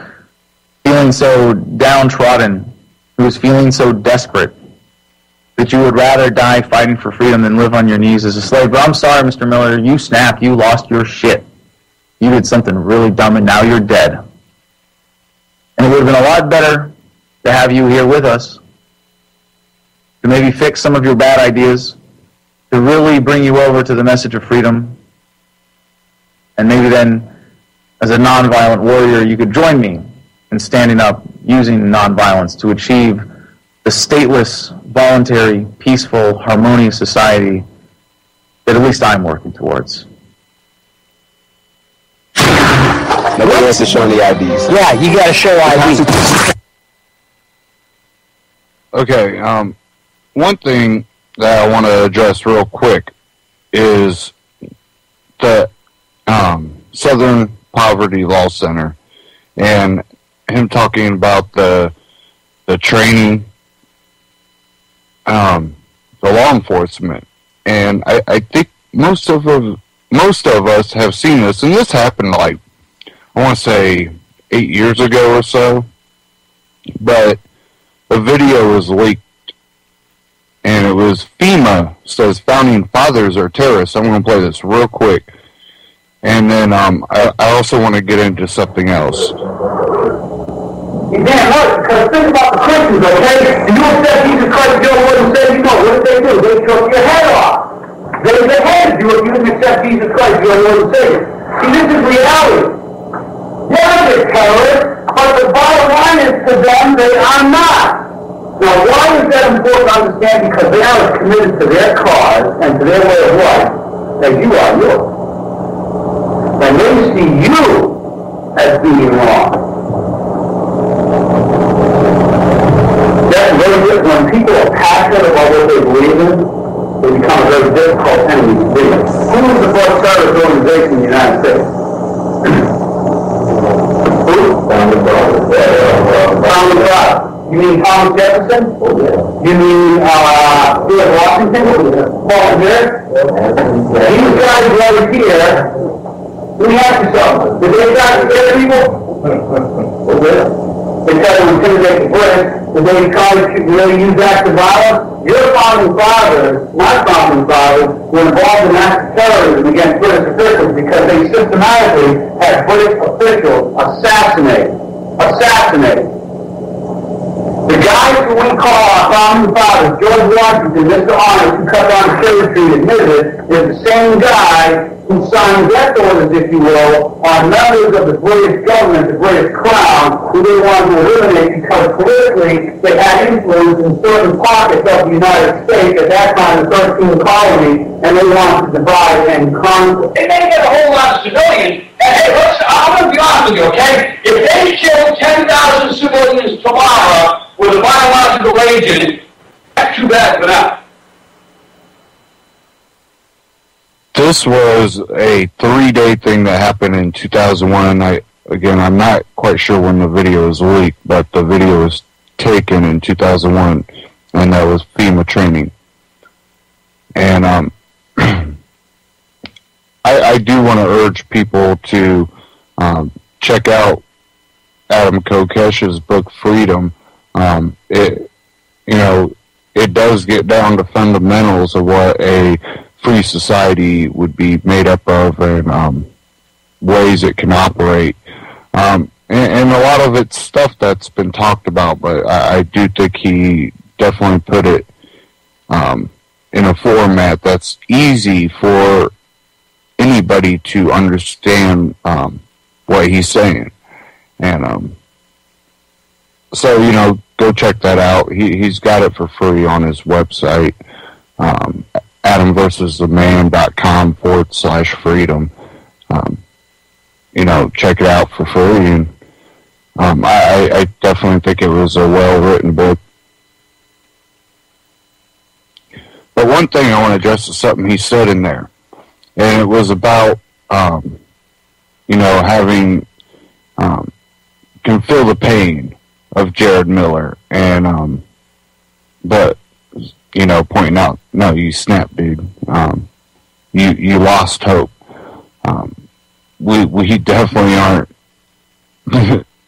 feeling so downtrodden, who is feeling so desperate, that you would rather die fighting for freedom than live on your knees as a slave. But I'm sorry, Mr. Miller, you snapped, you lost your shit. You did something really dumb, and now you're dead. And it would have been a lot better to have you here with us, to maybe fix some of your bad ideas, to really bring you over to the message of freedom. And maybe then, as a nonviolent warrior, you could join me in standing up, using nonviolence to achieve the stateless, voluntary, peaceful, harmonious society that at least I'm working towards. Nobody wants to show the IDs. Yeah, you got to show IDs. Okay, one thing that I want to address real quick is the Southern Poverty Law Center and him talking about the training, the law enforcement, and I think most of us have seen this, and this happened like, I want to say 8 years ago or so, but the video was leaked, and it was FEMA says founding fathers are terrorists. I'm going to play this real quick, and then I also want to get into something else. You damn right, because think about the Christians, okay? You accept Jesus Christ, you don't wouldn't say you know. What did they do? They took your head off. They hated you if you didn't accept Jesus Christ, you don't wouldn't say it. See, this is reality. Yeah, they're terrorists, but the bottom line is to them, they are not. Now, why is that important to understand? Because they are as committed to their cause and to their way of life as you are yours. And they see you as being wrong. That's very good. When people are passionate about what they believe in, they become a very difficult enemy to be. Who was the first terrorist organization in the United States? Who? Thomas Jefferson. You mean Thomas Jefferson? Oh, yeah. You mean George Washington? Paul Revere? These guys right here, let me ask you something. Did they try to scare people? They tried to intimidate the British. Did they try to really use acts of violence? Your founding fathers, my founding fathers, were involved in acts of terrorism against British officials because they systematically had British officials assassinated. The guys who we call our founding fathers, George Washington, Mr. Arnold, who cut down Cherry Street, admitted, is the same guy who signed death orders, if you will, on members of the British government, the British Crown, who they wanted to eliminate because politically they had influence in certain pockets of the United States, at that time the 13 colonies, and they wanted to divide and conquer. And they get a whole lot of civilians. And hey, listen, I'm going to be honest with you, okay? If they kill 10,000 civilians tomorrow with a biological agent, that's too bad for them. This was a 3-day thing that happened in 2001. I'm not quite sure when the video was leaked, but the video was taken in 2001, and that was FEMA training. And I do want to urge people to check out Adam Kokesh's book Freedom, it does get down to fundamentals of what a free society would be made up of and ways it can operate. And a lot of it's stuff that's been talked about, but I do think he definitely put it in a format that's easy for anybody to understand what he's saying. And so, go check that out. He's got it for free on his website, adamversustheman.com/freedom. Check it out for free. And I definitely think it was a well-written book. But one thing I want to address is something he said in there. And it was about, having, can feel the pain of Jared Miller. And, but, pointing out, no, you snapped, dude. You lost hope. We definitely aren't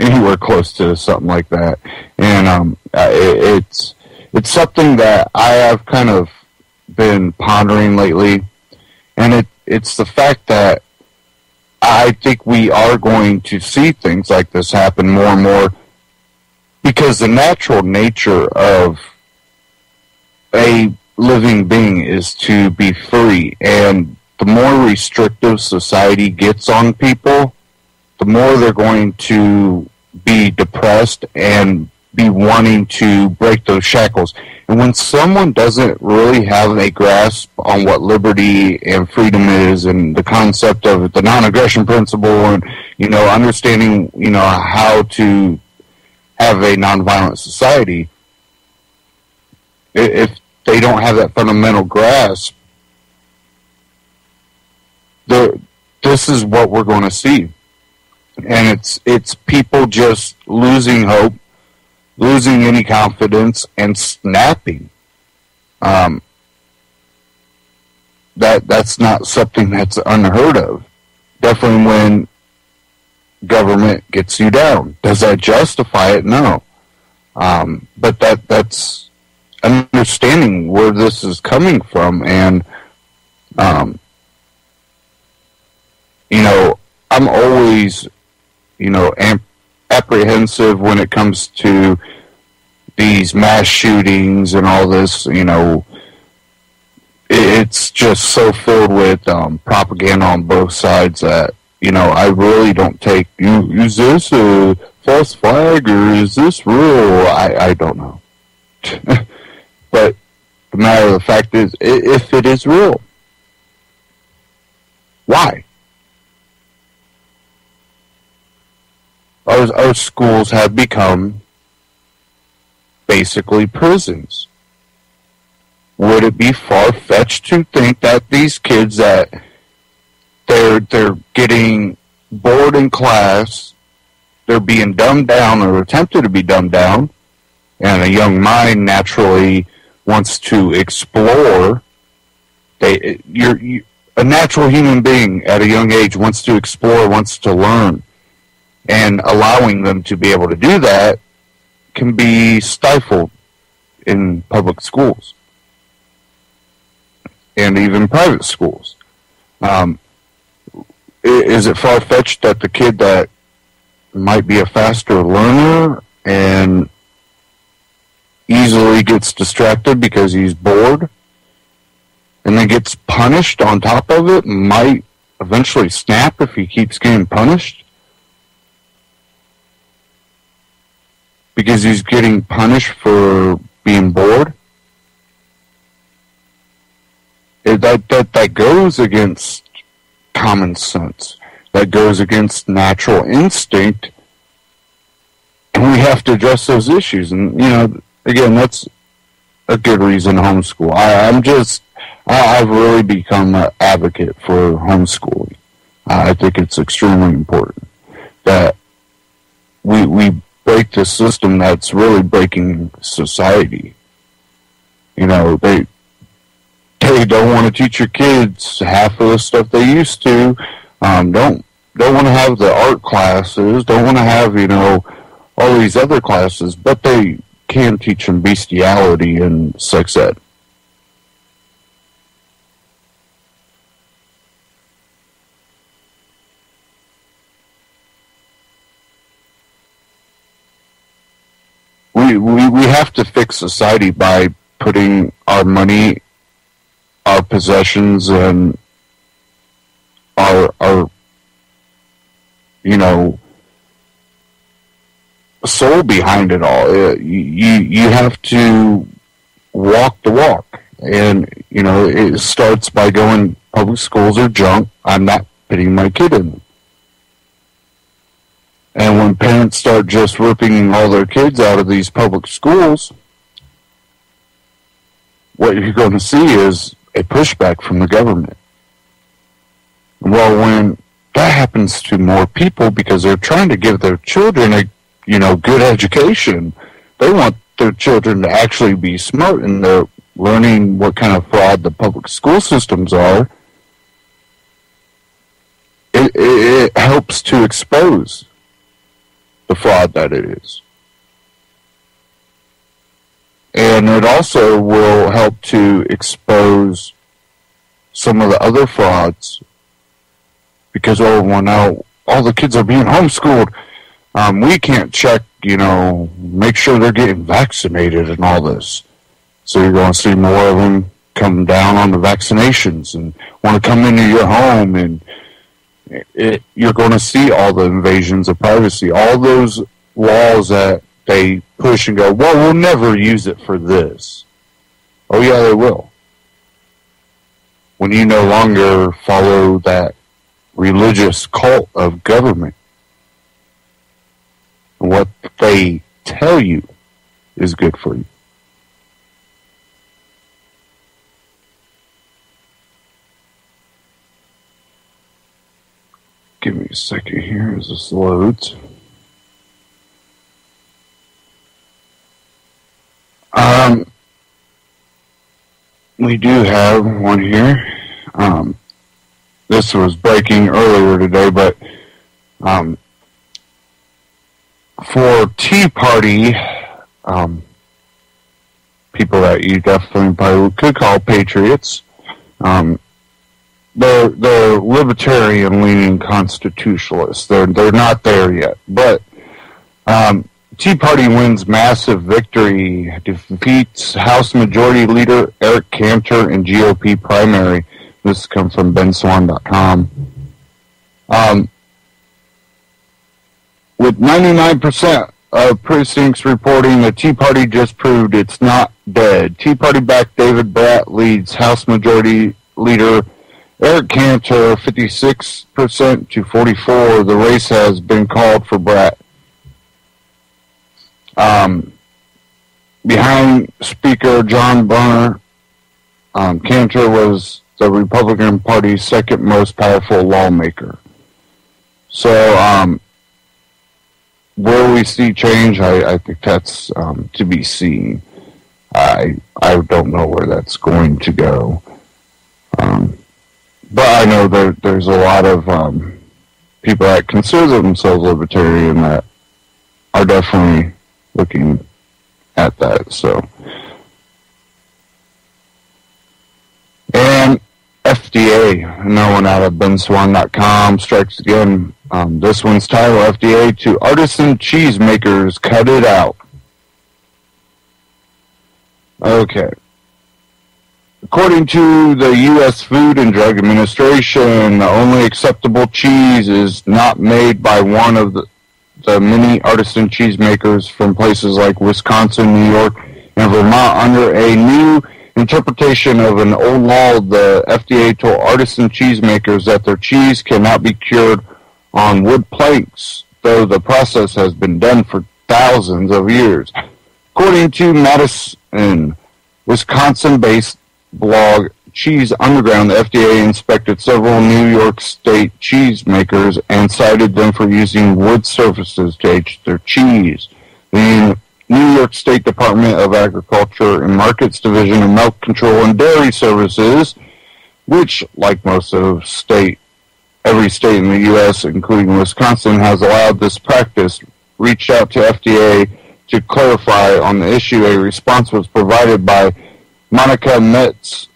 anywhere close to something like that. And, it's something that I have kind of been pondering lately. And it's the fact that I think we are going to see things like this happen more and more, because the natural nature of a living being is to be free. And the more restrictive society gets on people, the more they're going to be depressed and be wanting to break those shackles. And when someone doesn't really have a grasp on what liberty and freedom is, and the concept of the non-aggression principle, and understanding how to have a nonviolent society, if they don't have that fundamental grasp, this is what we're going to see. And it's people just losing hope, losing any confidence, and snapping. That's not something that's unheard of. Definitely when government gets you down. Does that justify it? No. But that's understanding where this is coming from. And, I'm always, apprehensive when it comes to these mass shootings and all this. It's just so filled with propaganda on both sides that I really don't take. Is this a false flag or is this real? I don't know. But the matter of the fact is, if it is real, why? Our schools have become basically prisons. Would it be far-fetched to think that these kids that they're getting bored in class, they're being dumbed down or attempted to be dumbed down, and a young mind naturally wants to explore. A natural human being at a young age wants to explore, wants to learn. And allowing them to be able to do that can be stifled in public schools and even private schools. Is it far-fetched that the kid that might be a faster learner and easily gets distracted because he's bored and then gets punished on top of it might eventually snap if he keeps getting punished? Because he's getting punished for being bored? That goes against common sense. That goes against natural instinct. And we have to address those issues. And, again, that's a good reason to homeschool. I've really become an advocate for homeschooling. I think it's extremely important that we break the system that's really breaking society. They don't want to teach your kids half of the stuff they used to. Don't don't want to have the art classes, don't want to have, all these other classes, but they can teach them bestiality and sex ed. We have to fix society by putting our money, our possessions, and our soul behind it all. You have to walk the walk, and it starts by going. Public schools are junk. I'm not putting my kid in them. And when parents start just ripping all their kids out of these public schools, what you're going to see is a pushback from the government. Well, when that happens to more people because they're trying to give their children a good education, they want their children to actually be smart, and they're learning what kind of fraud the public school systems are. It helps to expose the fraud that it is. And it also will help to expose some of the other frauds because, now all the kids are being homeschooled. We can't check, make sure they're getting vaccinated and all this. So you're going to see more of them come down on the vaccinations and want to come into your home, and you're going to see all the invasions of privacy, all those laws that they push and go, well, we'll never use it for this. Oh, yeah, they will. When you no longer follow that religious cult of government, what they tell you is good for you. Give me a second here as this loads. We do have one here. This was breaking earlier today, but for Tea Party, people that you definitely probably could call patriots, they're libertarian-leaning constitutionalists. They're not there yet, but Tea Party wins massive victory, defeats House Majority Leader Eric Cantor in GOP primary. This comes from benswan.com. With 99% of precincts reporting the Tea Party just proved it's not dead. Tea Party-backed David Bratt leads House Majority Leader Eric Cantor 56% to 44%. The race has been called for Bratt. Behind Speaker John Boehner, Cantor was the Republican Party's second most powerful lawmaker. So, will we see change? I think that's to be seen. I don't know where that's going to go. But I know there's a lot of people that consider themselves libertarian that are definitely looking at that. So, and FDA, another one out of benswan.com, strikes again. This one's titled FDA to artisan cheesemakers, cut it out. Okay. According to the U.S. Food and Drug Administration, the only acceptable cheese is not made by one of the many artisan cheesemakers from places like Wisconsin, New York, and Vermont. Under a new interpretation of an old law, the FDA told artisan cheesemakers that their cheese cannot be cured on wood planks, though the process has been done for thousands of years. According to Madison, Wisconsin-based blog Cheese Underground, the FDA inspected several New York State cheesemakers and cited them for using wood surfaces to age their cheese. The New York State Department of Agriculture and Markets Division of Milk Control and Dairy Services, which, like most of state every state in the U.S., including Wisconsin, has allowed this practice, reached out to FDA to clarify on the issue. A response was provided by Monica Metz,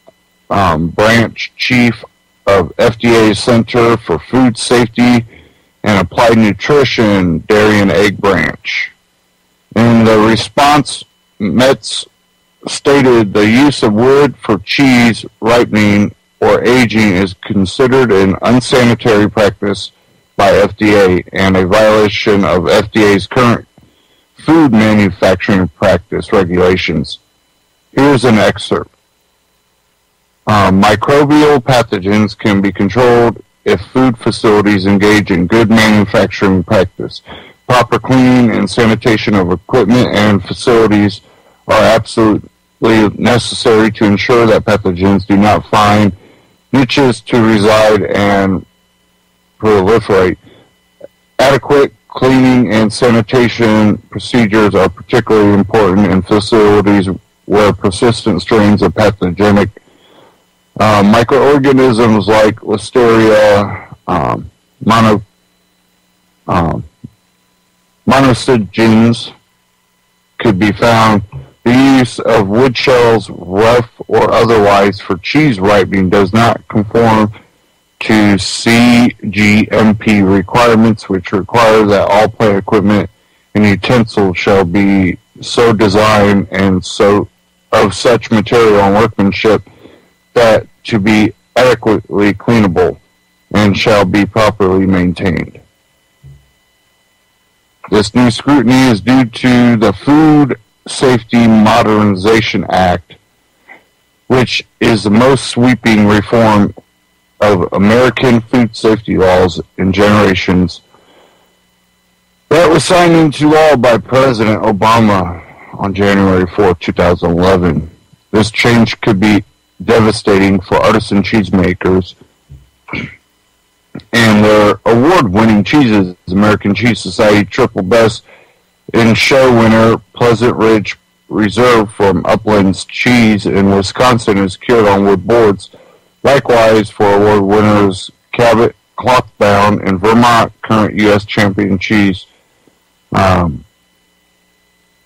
branch chief of FDA's Center for Food Safety and Applied Nutrition, Dairy and Egg Branch. In the response, Metz stated the use of wood for cheese ripening or aging is considered an unsanitary practice by FDA and a violation of FDA's current food manufacturing practice regulations. Here's an excerpt. Microbial pathogens can be controlled if food facilities engage in good manufacturing practice. Proper cleaning and sanitation of equipment and facilities are absolutely necessary to ensure that pathogens do not find niches to reside and proliferate. Adequate cleaning and sanitation procedures are particularly important in facilities where persistent strains of pathogenic microorganisms like Listeria, monocytogenes could be found. The use of wood shells, rough or otherwise, for cheese ripening does not conform to CGMP requirements, which require that all plant equipment and utensils shall be so designed and so of such material and workmanship that to be adequately cleanable and shall be properly maintained. This new scrutiny is due to the Food Safety Modernization Act, which is the most sweeping reform of American food safety laws in generations. That was signed into law by President Obama on January 4, 2011. This change could be devastating for artisan cheesemakers and their award-winning cheeses. American Cheese Society Triple Best in show winner Pleasant Ridge Reserve from Upland's Cheese in Wisconsin is cured on wood boards. Likewise, for award winners Cabot Clothbound in Vermont, current U.S. champion cheese,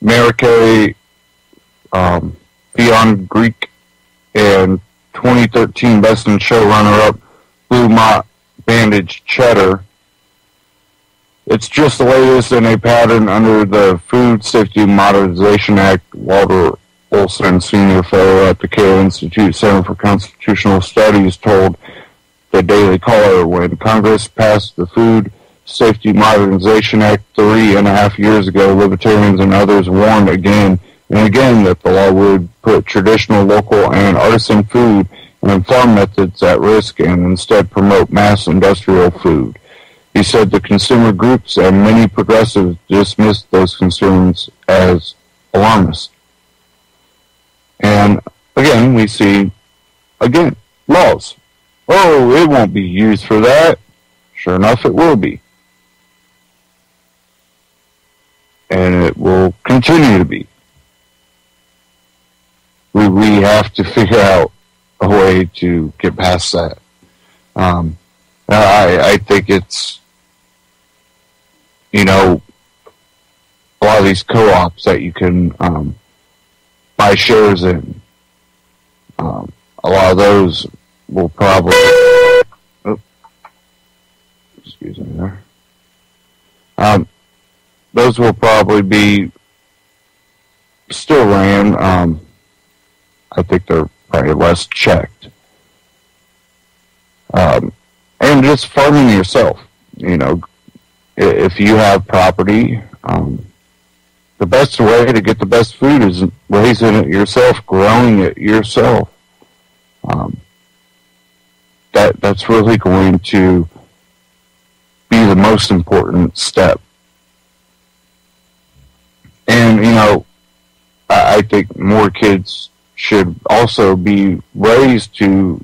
Maracay, Beyond Greek, and 2013 Best in Show runner-up Blue Mott Bandage Cheddar. It's just the latest in a pattern under the Food Safety Modernization Act. Walter Olson, senior fellow at the Cato Institute Center for Constitutional Studies, told the Daily Caller when Congress passed the Food Safety Modernization Act 3.5 years ago, libertarians and others warned again and again that the law would put traditional, local, and artisan food and farm methods at risk and instead promote mass industrial food. He said the consumer groups and many progressives dismissed those concerns as alarmist. And again, we see, laws. Oh, it won't be used for that. Sure enough, it will be. And it will continue to be. We have to figure out a way to get past that. I think it's, a lot of these co-ops that you can buy shares in. A lot of those will probably... excuse me there. Those will probably be still ran. I think they're probably less checked. And just farming yourself, if you have property, the best way to get the best food is raising it yourself, growing it yourself. That's really going to be the most important step. And, I think more kids should also be raised to,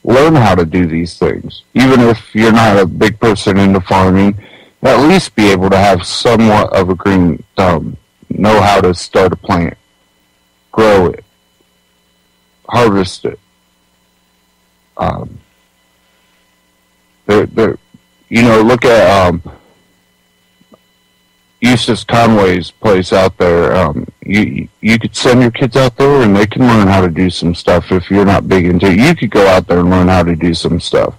learn how to do these things. Even if you're not a big person into farming, at least be able to have somewhat of a green thumb. Know how to start a plant, grow it, harvest it. Look at Eustace Conway's place out there. You could send your kids out there and they can learn how to do some stuff. If you're not big into it, you could go out there and learn how to do some stuff.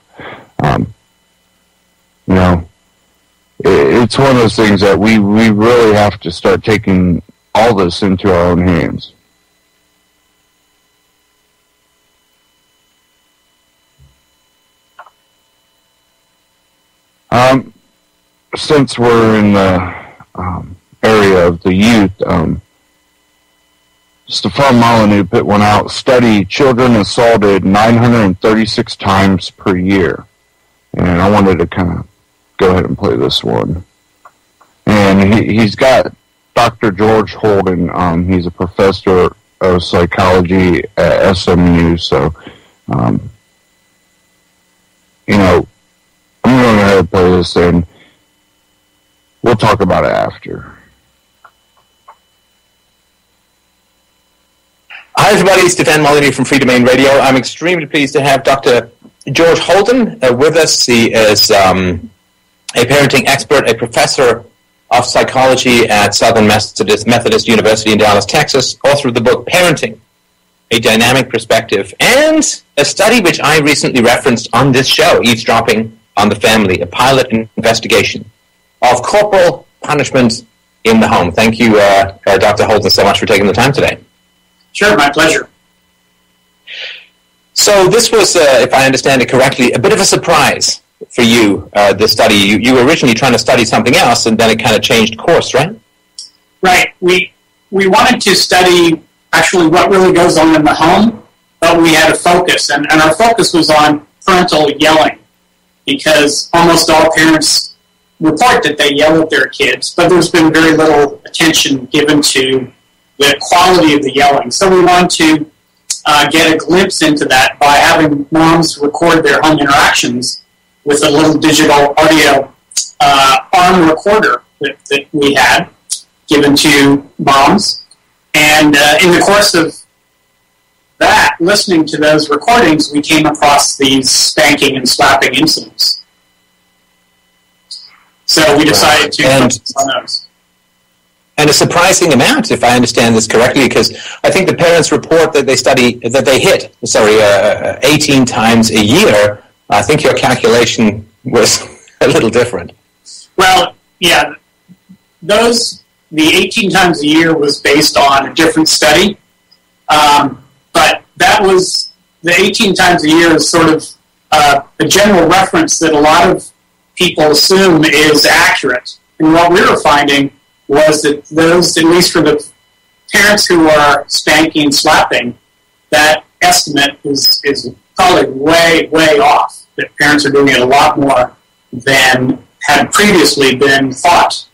It's one of those things that we really have to start taking all this into our own hands. Since we're in the area of the youth, Stefan Molyneux put one out, study children assaulted 936 times per year. And I wanted to kind of go ahead and play this one. And he's got Dr. George Holden. He's a professor of psychology at SMU. So, I'm going to go ahead and play this, and we'll talk about it after. Hi, everybody. Stefan Molyneux from Free Domain Radio. I'm extremely pleased to have Dr. George Holden with us. He is a parenting expert, a professor of psychology at Southern Methodist University in Dallas, Texas, author of the book Parenting, A Dynamic Perspective, and a study which I recently referenced on this show, Eavesdropping on the Family, a pilot investigation of corporal punishment in the home. Thank you, Dr. Holden, so much for taking the time today. Sure, my pleasure. So this was, if I understand it correctly, a bit of a surprise for you, this study. You were originally trying to study something else, and then it kind of changed course, right? Right. We wanted to study actually what really goes on in the home, but we had a focus, and our focus was on parental yelling, because almost all parents report that they yell at their kids, but there's been very little attention given to the quality of the yelling. So we wanted to get a glimpse into that by having moms record their home interactions with a little digital audio arm recorder that we had given to moms. And in the course of that, listening to those recordings, we came across these spanking and slapping incidents. So we decided to focus on those. And a surprising amount, if I understand this correctly, because I think the parents report that they hit 18 times a year. I think your calculation was a little different. Well, yeah, the 18 times a year was based on a different study, but that was, the 18 times a year is sort of a general reference that a lot of people assume is accurate. And what we were finding was that those, at least for the parents who are spanking and slapping, that estimate is probably way, way off, that parents are doing it a lot more than had previously been thought.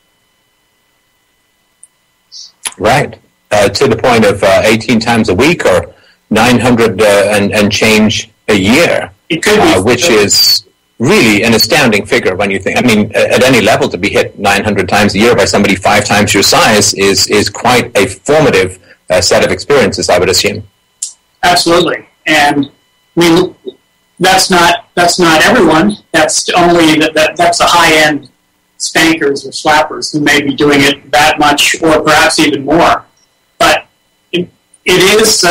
Right. To the point of 18 times a week, or 900 and change a year. It could be. Which is really an astounding figure when you think, I mean, at any level, to be hit 900 times a year by somebody 5 times your size is quite a formative set of experiences, I would assume. Absolutely. And I mean, that's not everyone. That's only that's the high-end spankers or slappers who may be doing it that much or perhaps even more. But it is,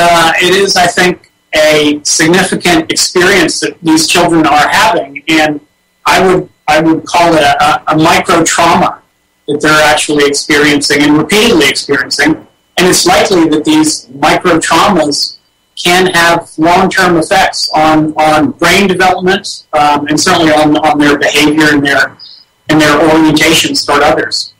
I think, a significant experience that these children are having, and I would call it a micro trauma that they're actually experiencing and repeatedly experiencing. And it's likely that these micro traumas can have long-term effects on brain development and certainly on their behavior and their orientations toward others.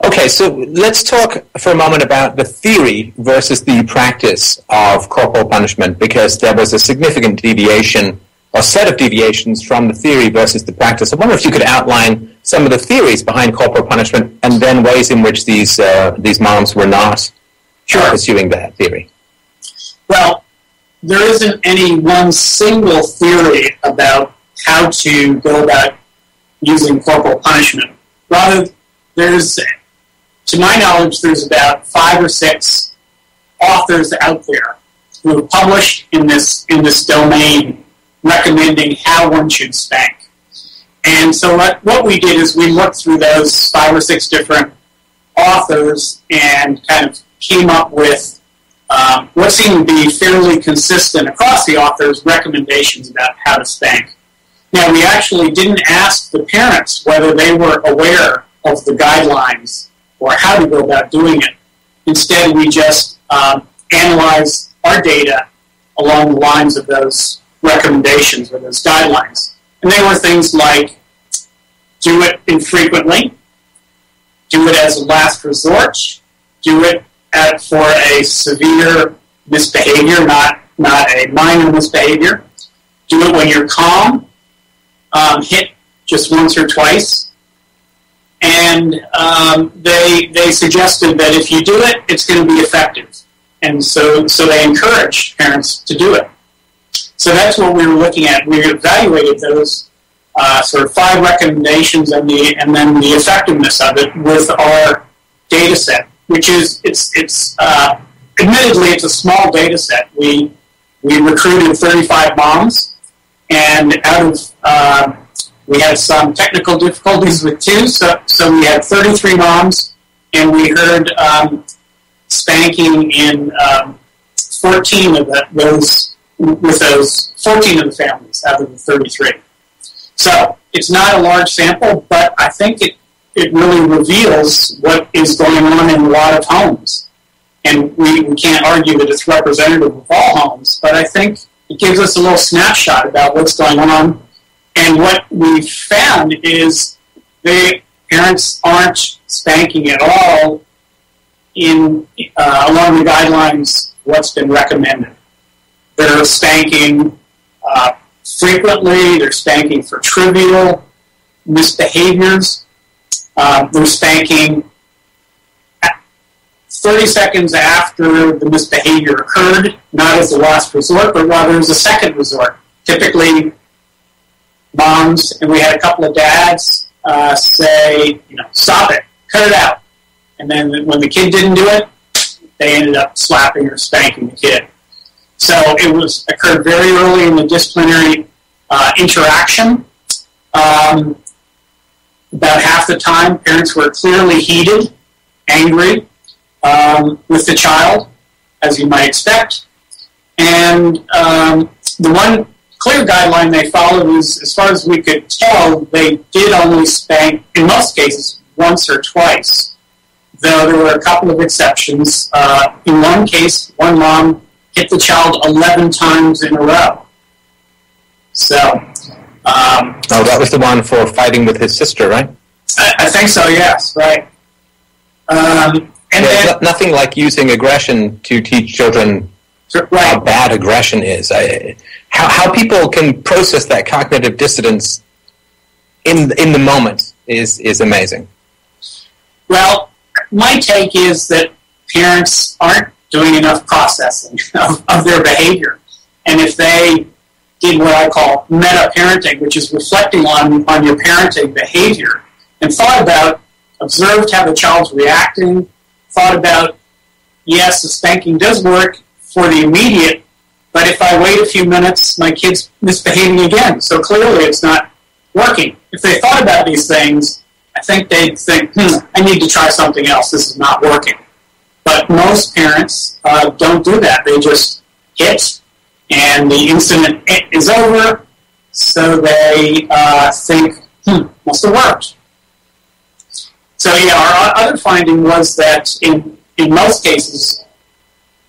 Okay, so let's talk for a moment about the theory versus the practice of corporal punishment, because there was a significant deviation, or set of deviations from the theory versus the practice. I wonder if you could outline some of the theories behind corporal punishment and then ways in which these moms were not pursuing that theory. Well, there isn't any one single theory about how to go about using corporal punishment. Rather, to my knowledge, there's about 5 or 6 authors out there who have published in this domain recommending how one should spank. And so what we did is we looked through those 5 or 6 different authors and kind of came up with what seemed to be fairly consistent across the authors' recommendations about how to spank. Now, we actually didn't ask the parents whether they were aware of the guidelines or how to go about doing it. Instead, we just analyzed our data along the lines of those recommendations or those guidelines. And they were things like do it infrequently, do it as a last resort, do it for a severe misbehavior, not a minor misbehavior, do it when you're calm, hit just once or twice. And they suggested that if you do it, it's going to be effective. And so they encouraged parents to do it. So that's what we were looking at. We evaluated those sort of 5 recommendations and then the effectiveness of it with our data set, which is admittedly it's a small data set. We recruited 35 moms, and out of we had some technical difficulties with 2, so we had 33 moms, and we heard spanking in 14 of those 14 of the families out of the 33. So it's not a large sample, but I think it really reveals what is going on in a lot of homes. And we can't argue that it's representative of all homes, but I think it gives us a little snapshot about what's going on. And what we found is parents aren't spanking at all along the guidelines what's been recommended. They're spanking frequently, they're spanking for trivial misbehaviors, they're spanking 30 seconds after the misbehavior occurred, not as a last resort, but rather as a second resort. Typically, moms, and we had a couple of dads say, stop it, cut it out. And then when the kid didn't do it, they ended up slapping or spanking the kid. So it occurred very early in the disciplinary interaction. About half the time, parents were clearly heated, angry with the child, as you might expect. And the one clear guideline they followed is, as far as we could tell, they did only spank, in most cases, once or twice, though there were a couple of exceptions. In one case, one mom hit the child 11 times in a row. So... that was the one for fighting with his sister, right? I think so, yes, right. And nothing like using aggression to teach children how bad aggression is. How people can process that cognitive dissonance in the moment is amazing. Well, my take is that parents aren't doing enough processing of their behavior. And if they did what I call meta-parenting, which is reflecting on your parenting behavior, and observed how the child's reacting, thought about, yes, the spanking does work for the immediate, but if I wait a few minutes, my kid's misbehaving again. So clearly it's not working. If they thought about these things, I think they'd think, I need to try something else. This is not working. But most parents don't do that. They just hit, and the incident is over, so they think, must have worked. So our other finding was that in most cases,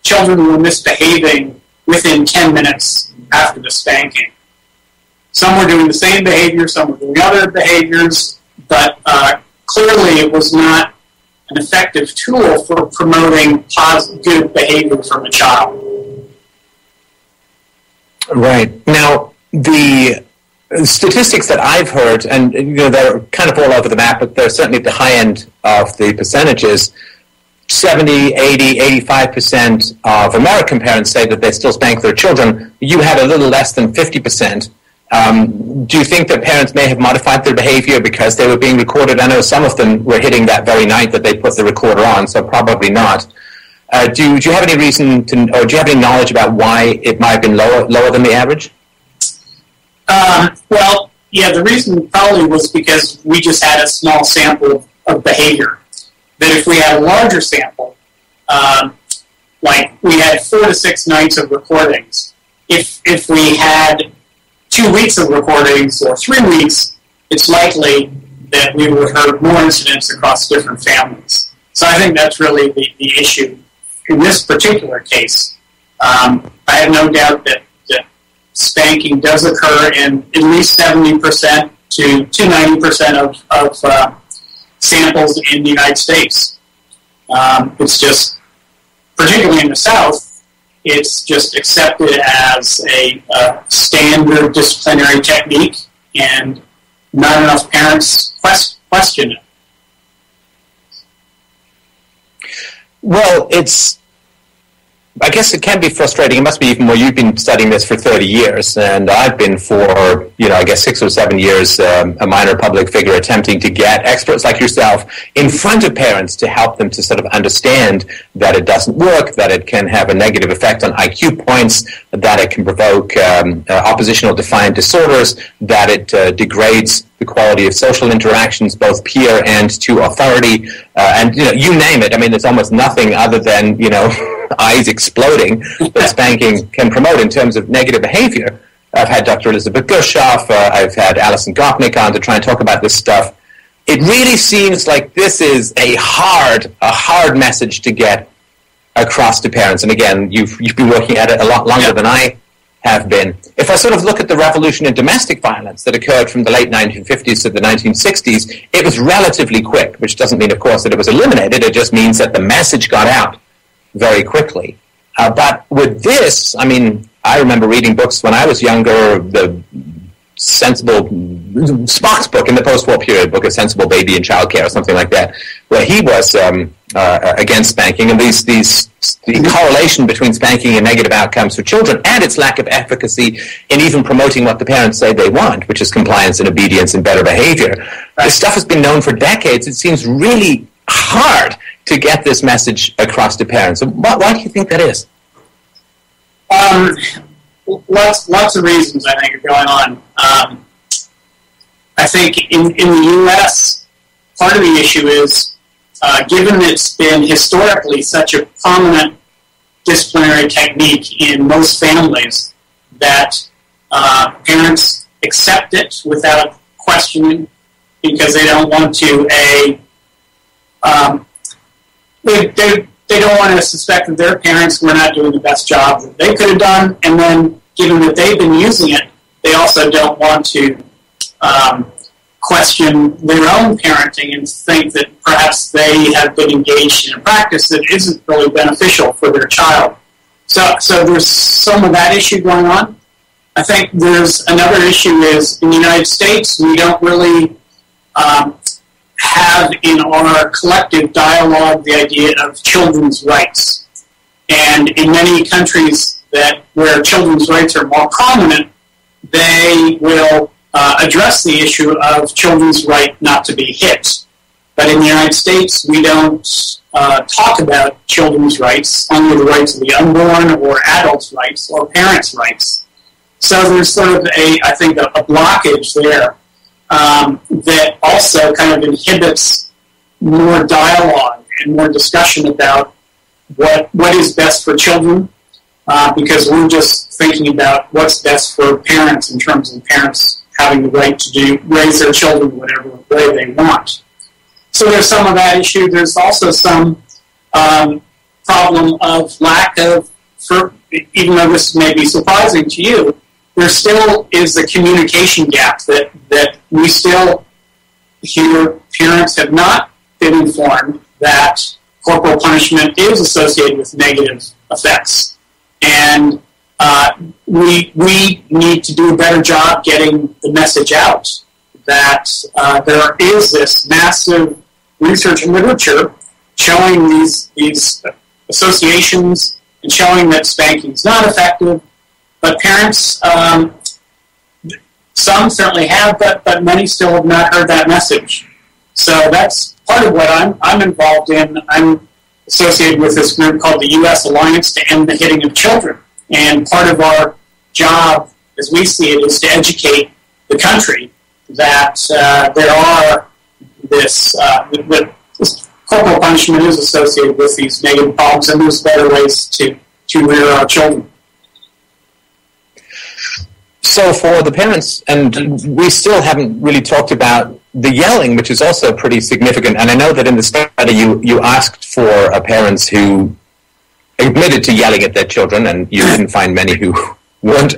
children were misbehaving within 10 minutes after the spanking. Some were doing the same behavior, some were doing other behaviors, but clearly it was not an effective tool for promoting good behavior from a child. Right. Now, the statistics that I've heard, and they're kind of all over the map, but they're certainly at the high end of the percentages, 70, 80, 85% of American parents say that they still spank their children. You had a little less than 50%. Do you think that parents may have modified their behavior because they were being recorded? I know some of them were hitting that very night that they put the recorder on, so probably not. Do you have any reason or do you have any knowledge about why it might have been lower than the average? Well, yeah, the reason probably was because we just had a small sample of behavior. That if we had a larger sample, like we had 4 to 6 nights of recordings, if we had 2 weeks of recordings or 3 weeks, it's likely that we would have heard more incidents across different families. So I think that's really the issue in this particular case. I have no doubt that spanking does occur in at least 70% to 90% of samples in the United States. It's just, particularly in the South, it's just accepted as a standard disciplinary technique, and not enough parents question it. Well, I guess it can be frustrating. It must be even more. You've been studying this for 30 years, and I've been for, I guess 6 or 7 years, a minor public figure attempting to get experts like yourself in front of parents to help them to sort of understand that it doesn't work, that it can have a negative effect on IQ points, that it can provoke oppositional defiant disorders, that it degrades the quality of social interactions, both peer and to authority, and you name it. I mean, there's almost nothing other than eyes exploding that spanking can promote in terms of negative behavior. I've had Dr. Elizabeth Gershoff, I've had Alison Gopnik on to try and talk about this stuff. It really seems like this is a hard message to get across to parents. And again, you've been working at it a lot longer than I have been. If I sort of look at the revolution in domestic violence that occurred from the late 1950s to the 1960s, it was relatively quick, which doesn't mean, of course, that it was eliminated. It just means that the message got out very quickly. But with this, I mean, I remember reading books when I was younger, the Spock's book in the post-war period, book, A Sensible Baby in Childcare, or something like that, where he was against spanking, and the correlation between spanking and negative outcomes for children and its lack of efficacy in even promoting what the parents say they want, which is compliance and obedience and better behavior. This stuff has been known for decades. It seems really hard to get this message across to parents. So why do you think that is? Lots of reasons, I think, are going on. I think in the U.S., part of the issue is, given it's been historically such a prominent disciplinary technique in most families, that parents accept it without questioning because they don't want to they don't want to suspect that their parents were not doing the best job that they could have done, and then given that they've been using it, they also don't want to question their own parenting and think that perhaps they have been engaged in a practice that isn't really beneficial for their child. So there's some of that issue going on. I think there's another issue is in the United States, we don't really have in our collective dialogue the idea of children's rights. And in many countries where children's rights are more prominent, they will address the issue of children's right not to be hit. But in the United States, we don't talk about children's rights, only the rights of the unborn or adults' rights or parents' rights. So there's sort of I think a blockage there that also kind of inhibits more dialogue and more discussion about what is best for children, because we're just thinking about what's best for parents in terms of parents having the right to raise their children whatever way they want. So there's some of that issue. There's also some problem of lack of, even though this may be surprising to you, there still is a communication gap that we still hear parents have not been informed that corporal punishment is associated with negative effects. And we need to do a better job getting the message out that there is this massive research and literature showing these associations and showing that spanking is not effective. But parents, some certainly have, but many still have not heard that message. So that's part of what I'm involved in. I'm associated with this group called the U.S. Alliance to End the Hitting of Children. And part of our job as we see it, is to educate the country that there are this corporal punishment is associated with these negative problems, and there's better ways to rear our children. So for the parents, and we still haven't really talked about the yelling, which is also pretty significant. And I know that in the study you asked for parents who admitted to yelling at their children, and you didn't find many who weren't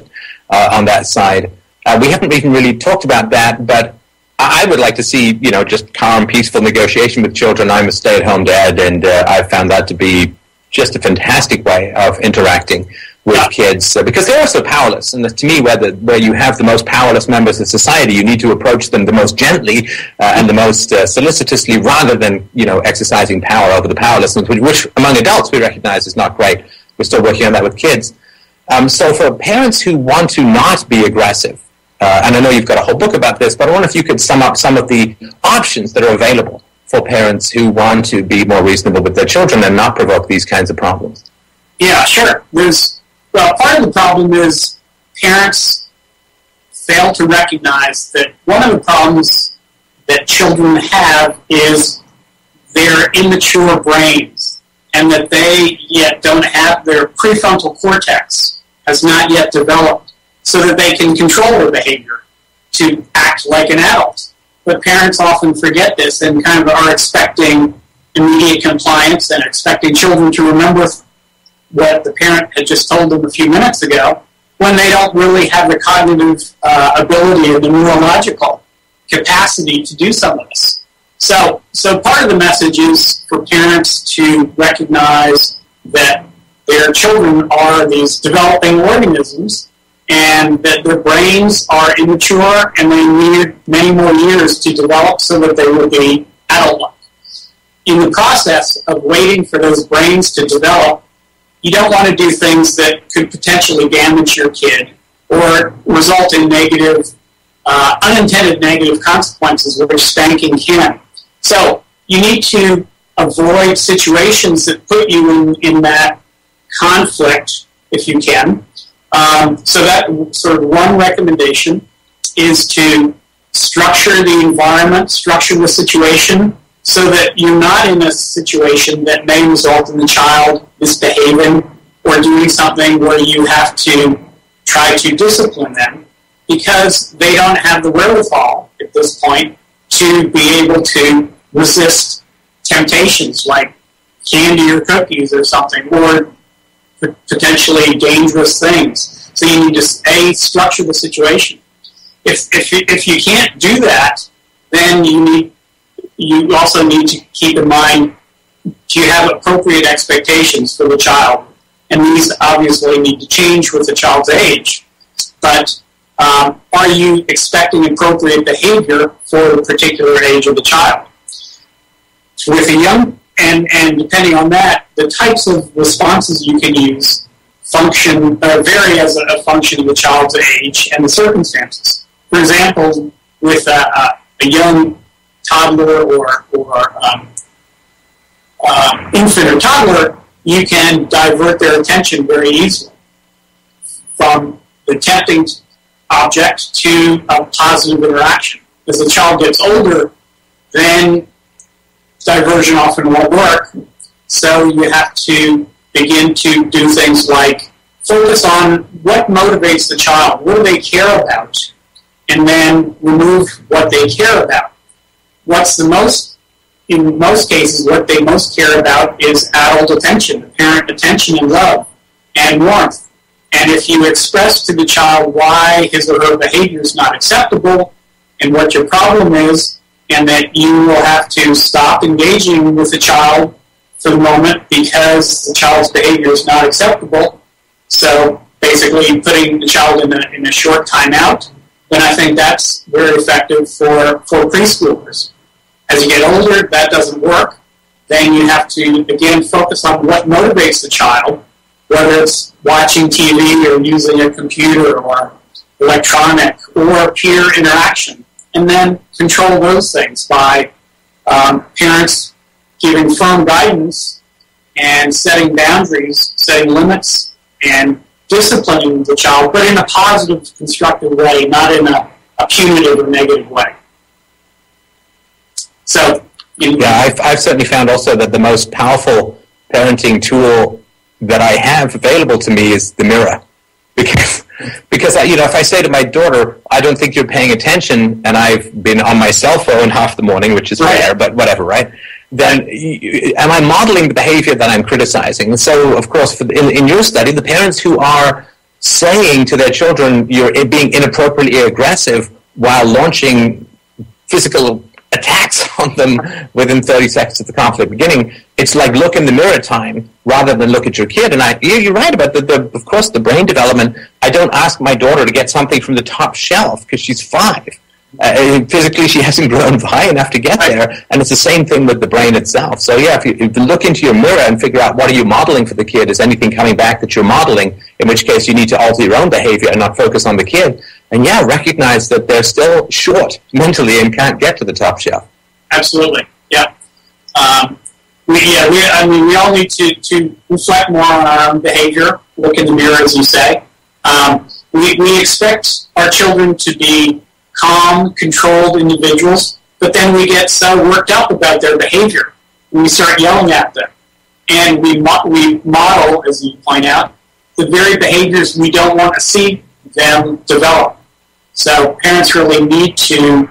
on that side. We haven't even really talked about that, but I would like to see, just calm, peaceful negotiation with children. I'm a stay-at-home dad, and I've found that to be just a fantastic way of interacting with kids, because they're also powerless. And to me, where you have the most powerless members of society, you need to approach them the most gently and the most solicitously, rather than exercising power over the powerless, which among adults we recognize is not great. We're still working on that with kids. So for parents who want to not be aggressive, and I know you've got a whole book about this, but I wonder if you could sum up some of the options that are available for parents who want to be more reasonable with their children and not provoke these kinds of problems. Yeah, sure. Part of the problem is parents fail to recognize that one of the problems that children have is their immature brains, and that they yet don't have their prefrontal cortex has not yet developed so that they can control their behavior to act like an adult. But parents often forget this and kind of are expecting immediate compliance and expecting children to remember what the parent had just told them a few minutes ago, when they don't really have the cognitive ability or the neurological capacity to do some of this. So part of the message is for parents to recognize that their children are these developing organisms, and that their brains are immature and they need many more years to develop so that they will be adult-like. In the process of waiting for those brains to develop, you don't want to do things that could potentially damage your kid or result in negative, unintended negative consequences, which spanking can. So you need to avoid situations that put you in that conflict, if you can. So that sort of one recommendation is to structure the environment, structure the situation, so that you're not in a situation that may result in the child misbehaving or doing something where you have to try to discipline them, because they don't have the wherewithal at this point to be able to resist temptations like candy or cookies or something, or potentially dangerous things. So you need to structure the situation. If you can't do that, then you also need to keep in mind, do you have appropriate expectations for the child? And these obviously need to change with the child's age. But are you expecting appropriate behavior for the particular age of the child? With a young, and depending on that, the types of responses you can use vary as a function of the child's age and the circumstances. For example, with a young toddler or infant or toddler, you can divert their attention very easily from the tempting object to a positive interaction. As the child gets older, then diversion often won't work, so you have to begin to do things like focus on what motivates the child, what do they care about, and then remove what they care about. In most cases, what they most care about is adult attention, parent attention and love and warmth. And if you express to the child why his or her behavior is not acceptable and what your problem is, and that you will have to stop engaging with the child for the moment because the child's behavior is not acceptable, so basically putting the child in a short timeout, then I think that's very effective for preschoolers. As you get older, that doesn't work. Then you have to, again, focus on what motivates the child, whether it's watching TV or using a computer or electronic or peer interaction, and then control those things by parents giving firm guidance and setting boundaries, setting limits, and disciplining the child, but in a positive, constructive way, not in a punitive or negative way. So, I've certainly found also that the most powerful parenting tool that I have available to me is the mirror. Because if I say to my daughter, I don't think you're paying attention, and I've been on my cell phone half the morning, which is rare, but whatever, right? Then am I modeling the behavior that I'm criticizing? And so, of course, in your study, the parents who are saying to their children, you're being inappropriately aggressive while launching physical attacks on them within 30 seconds of the conflict beginning, it's like look in the mirror time rather than look at your kid. And you're right about of course, the brain development. I don't ask my daughter to get something from the top shelf because she's 5. Physically, she hasn't grown high enough to get there, and it's the same thing with the brain itself. So if you look into your mirror and figure out what are you modeling for the kid, is anything coming back that you're modeling, in which case you need to alter your own behavior and not focus on the kid, and recognize that they're still short mentally and can't get to the top shelf. Absolutely, yeah. We all need to reflect more on our own behavior, look in the mirror, as you say. We expect our children to be calm, controlled individuals, but then we get so worked up about their behavior, and we start yelling at them. And we model, as you point out, the very behaviors we don't want to see them develop. So parents really need to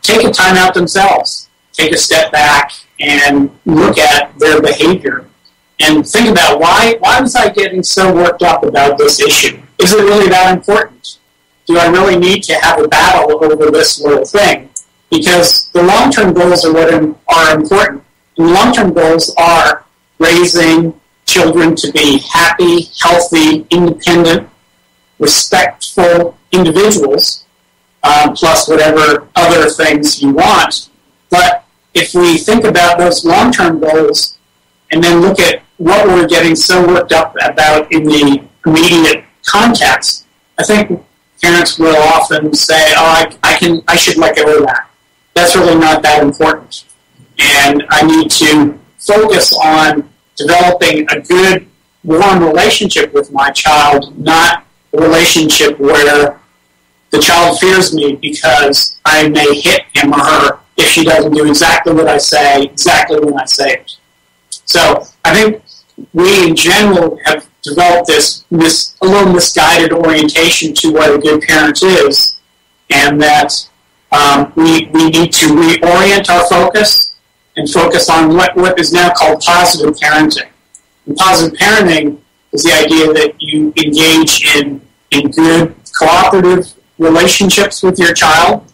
take a time out themselves, take a step back, and look at their behavior and think about why was I getting so worked up about this issue? Is it really that important? Do I really need to have a battle over this little thing? Because the long-term goals are what are important. And the long-term goals are raising children to be happy, healthy, independent, respectful individuals, plus whatever other things you want. But if we think about those long-term goals and then look at what we're getting so worked up about in the immediate context, I think parents will often say, I should let go of that. That's really not that important. And I need to focus on developing a good, warm relationship with my child, not a relationship where the child fears me because I may hit him or her if she doesn't do exactly what I say, exactly when I say it. So I think we in general have developed this a little misguided orientation to what a good parent is, and that we need to reorient our focus and focus on what is now called positive parenting. And positive parenting is the idea that you engage in good cooperative relationships with your child.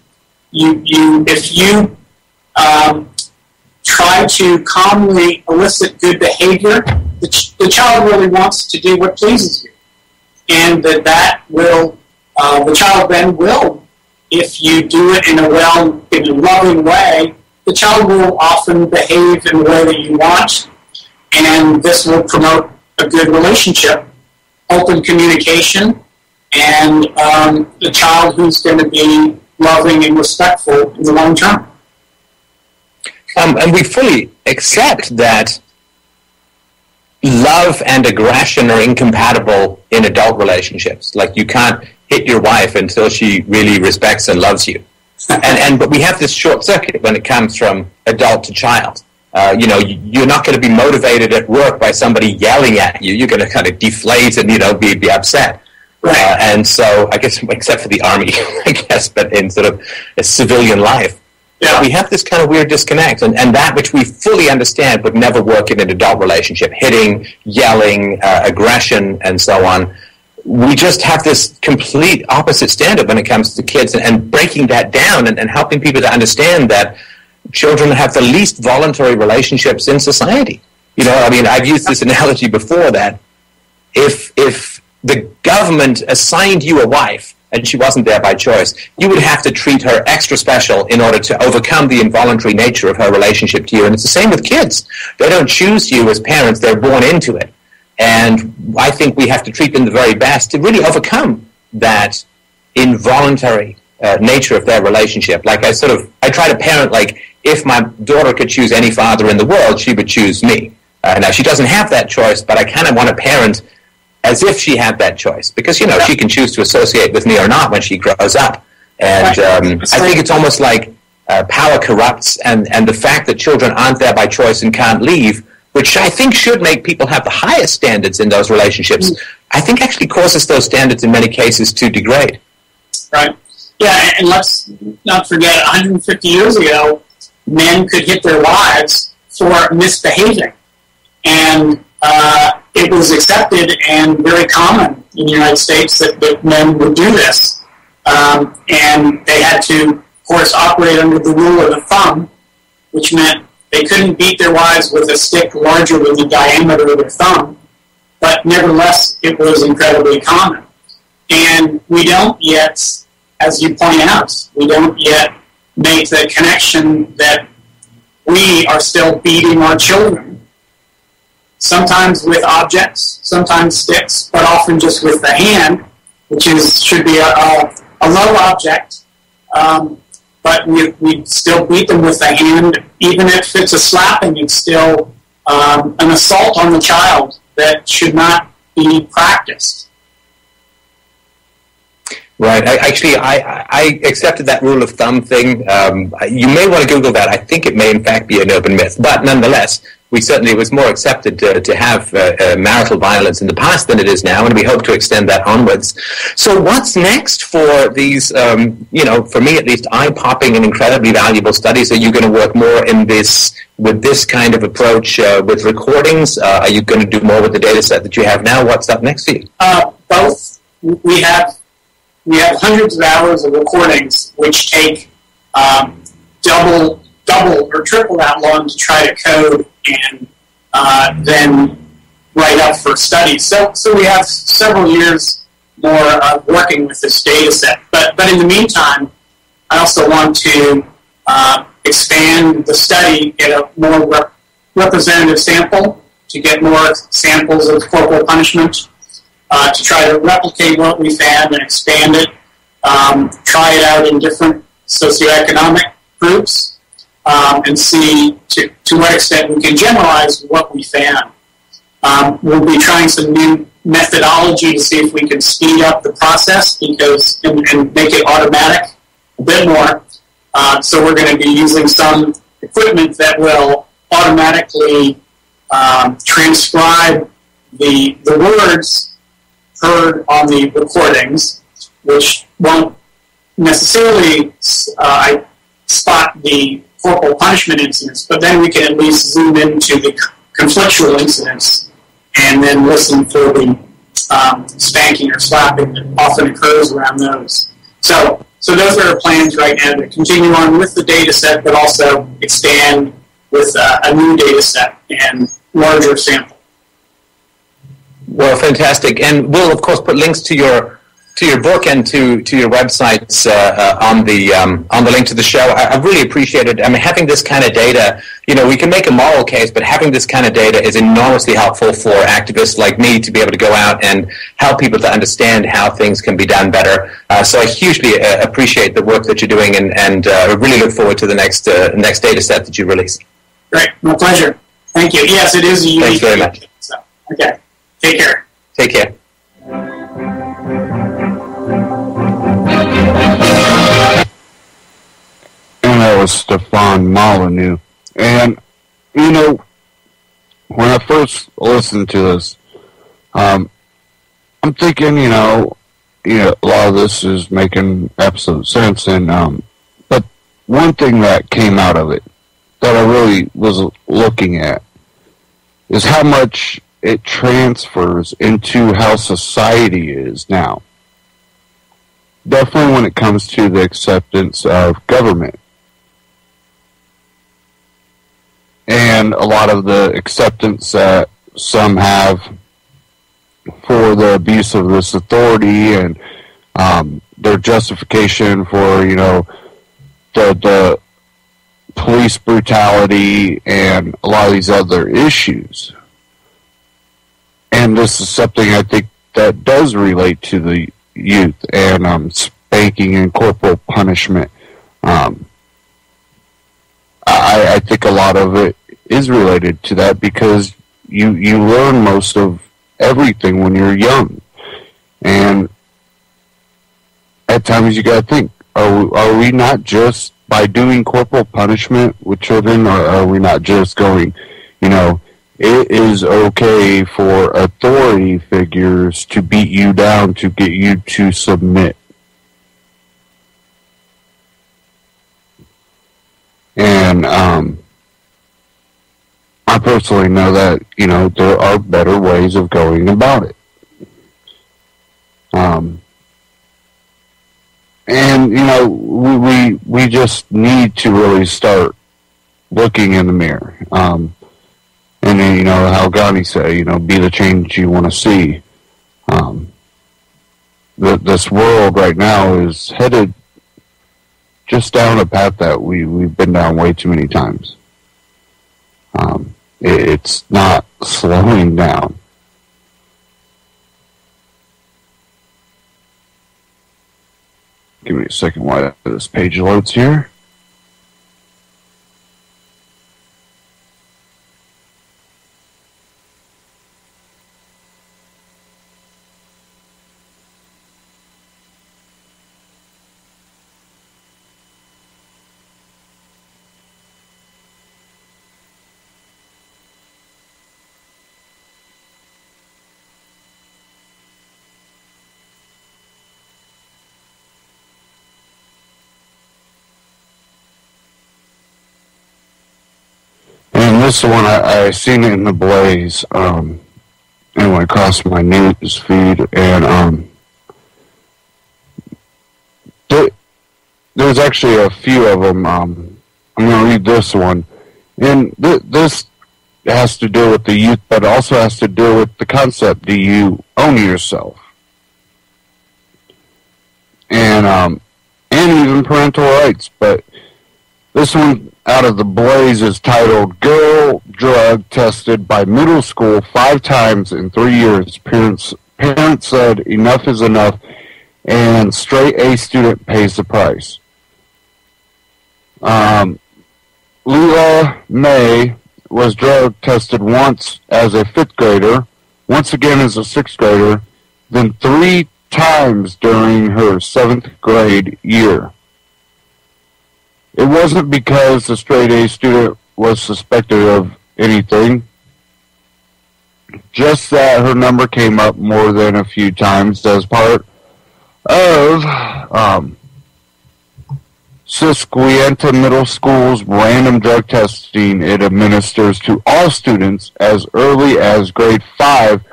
If you try to calmly elicit good behavior, the child really wants to do what pleases you, and that will the child then will, if you do it in a loving way, the child will often behave in the way that you want, and this will promote a good relationship, open communication, and the child who's going to be loving and respectful in the long term. And we fully accept that love and aggression are incompatible in adult relationships. Like, you can't hit your wife until she really respects and loves you. But we have this short circuit when it comes from adult to child. You're not going to be motivated at work by somebody yelling at you. You're going to kind of deflate and, be upset. Right. And so, I guess, except for the army, but in sort of a civilian life. Yeah. We have this kind of weird disconnect, and that which we fully understand would never work in an adult relationship, hitting, yelling, aggression, and so on. We just have this complete opposite standard when it comes to kids, and breaking that down and helping people to understand that children have the least voluntary relationships in society. I've used this analogy before, that if the government assigned you a wife, and she wasn't there by choice, you would have to treat her extra special in order to overcome the involuntary nature of her relationship to you. And it's the same with kids. They don't choose you as parents, they're born into it. And I think we have to treat them the very best to really overcome that involuntary nature of their relationship. Like, I try to parent like, if my daughter could choose any father in the world, she would choose me. Now, she doesn't have that choice, but I kind of want to parent as if she had that choice, because she can choose to associate with me or not when she grows up. And I think it's almost like power corrupts, and the fact that children aren't there by choice and can't leave, which I think should make people have the highest standards in those relationships, I think actually causes those standards in many cases to degrade. Right. Yeah, and let's not forget, 150 years ago, men could hit their wives for misbehaving. And it was accepted and very common in the United States that men would do this. And they had to, of course, operate under the rule of the thumb, which meant they couldn't beat their wives with a stick larger than the diameter of their thumb. But nevertheless, it was incredibly common. And we don't yet, as you point out, we don't yet make the connection that we are still beating our children. Sometimes with objects, sometimes sticks, but often just with the hand, which should be a low object. But we still beat them with the hand. Even if it's a slapping, it's still an assault on the child that should not be practiced. Right. I accepted that rule of thumb thing. You may want to Google that. I think it may, in fact, be an urban myth. But nonetheless, it was more accepted to have marital violence in the past than it is now, and we hope to extend that onwards. So what's next for these, for me at least, eye-popping and incredibly valuable studies? Are you going to work more with this kind of approach with recordings? Are you going to do more with the data set that you have now? What's up next for you? Both. We have hundreds of hours of recordings, which take double or triple that long to try to code and then write up for studies. So we have several years more working with this data set. But in the meantime, I also want to expand the study, get a more representative sample, to get more samples of corporal punishment, to try to replicate what we found and expand it, try it out in different socioeconomic groups, and see to what extent we can generalize what we found. We'll be trying some new methodology to see if we can speed up the process and make it automatic a bit more. So we're going to be using some equipment that will automatically transcribe the words heard on the recordings, which won't necessarily spot the corporal punishment incidents, but then we can at least zoom into the conflictual incidents and then listen for the spanking or slapping that often occurs around those. So those are our plans right now, to continue on with the data set, but also expand with a new data set and larger sample. Well, fantastic. And we'll, of course, put links to your book and to your websites on the link to the show. I really appreciate it. I mean, having this kind of data, we can make a moral case, but having this kind of data is enormously helpful for activists like me to be able to go out and help people to understand how things can be done better. So I hugely appreciate the work that you're doing, and really look forward to the next data set that you release. Great. My pleasure. Thank you. Yes, it is a unique. Thanks very much. So, okay. Take care. Take care. And that was Stefan Molyneux. And, when I first listened to this, I'm thinking, a lot of this is making absolute sense. And, but one thing that came out of it that I really was looking at is how much it transfers into how society is now. Definitely when it comes to the acceptance of government. And a lot of the acceptance that some have for the abuse of this authority and their justification for, the police brutality and a lot of these other issues. And this is something I think that does relate to the youth and spanking and corporal punishment. I think a lot of it is related to that because you learn most of everything when you're young. And at times you got to think, are we not just, by doing corporal punishment with children, or are we not just going, it is okay for authority figures to beat you down to get you to submit. And I personally know that, there are better ways of going about it. And, we just need to really start looking in the mirror. And then, how Gandhi said, be the change you want to see. This world right now is headed just down a path that we've been down way too many times. It's not slowing down. Give me a second while this page loads here. This one, I seen it in the Blaze, anyway, across my news feed, and there's actually a few of them. I'm going to read this one, and this has to do with the youth, but also has to do with the concept: do you own yourself? And even parental rights. But this one out of the Blaze is titled "Girl Drug Tested by Middle School 5 times in 3 years. Parents said enough is enough, and straight A student pays the price." Leela May was drug tested once as a 5th grader, once again as a 6th grader, then 3 times during her 7th grade year. It wasn't because the straight A student was suspected of anything, just that her number came up more than a few times as part of Susquehanna Middle School's random drug testing it administers to all students as early as grade 5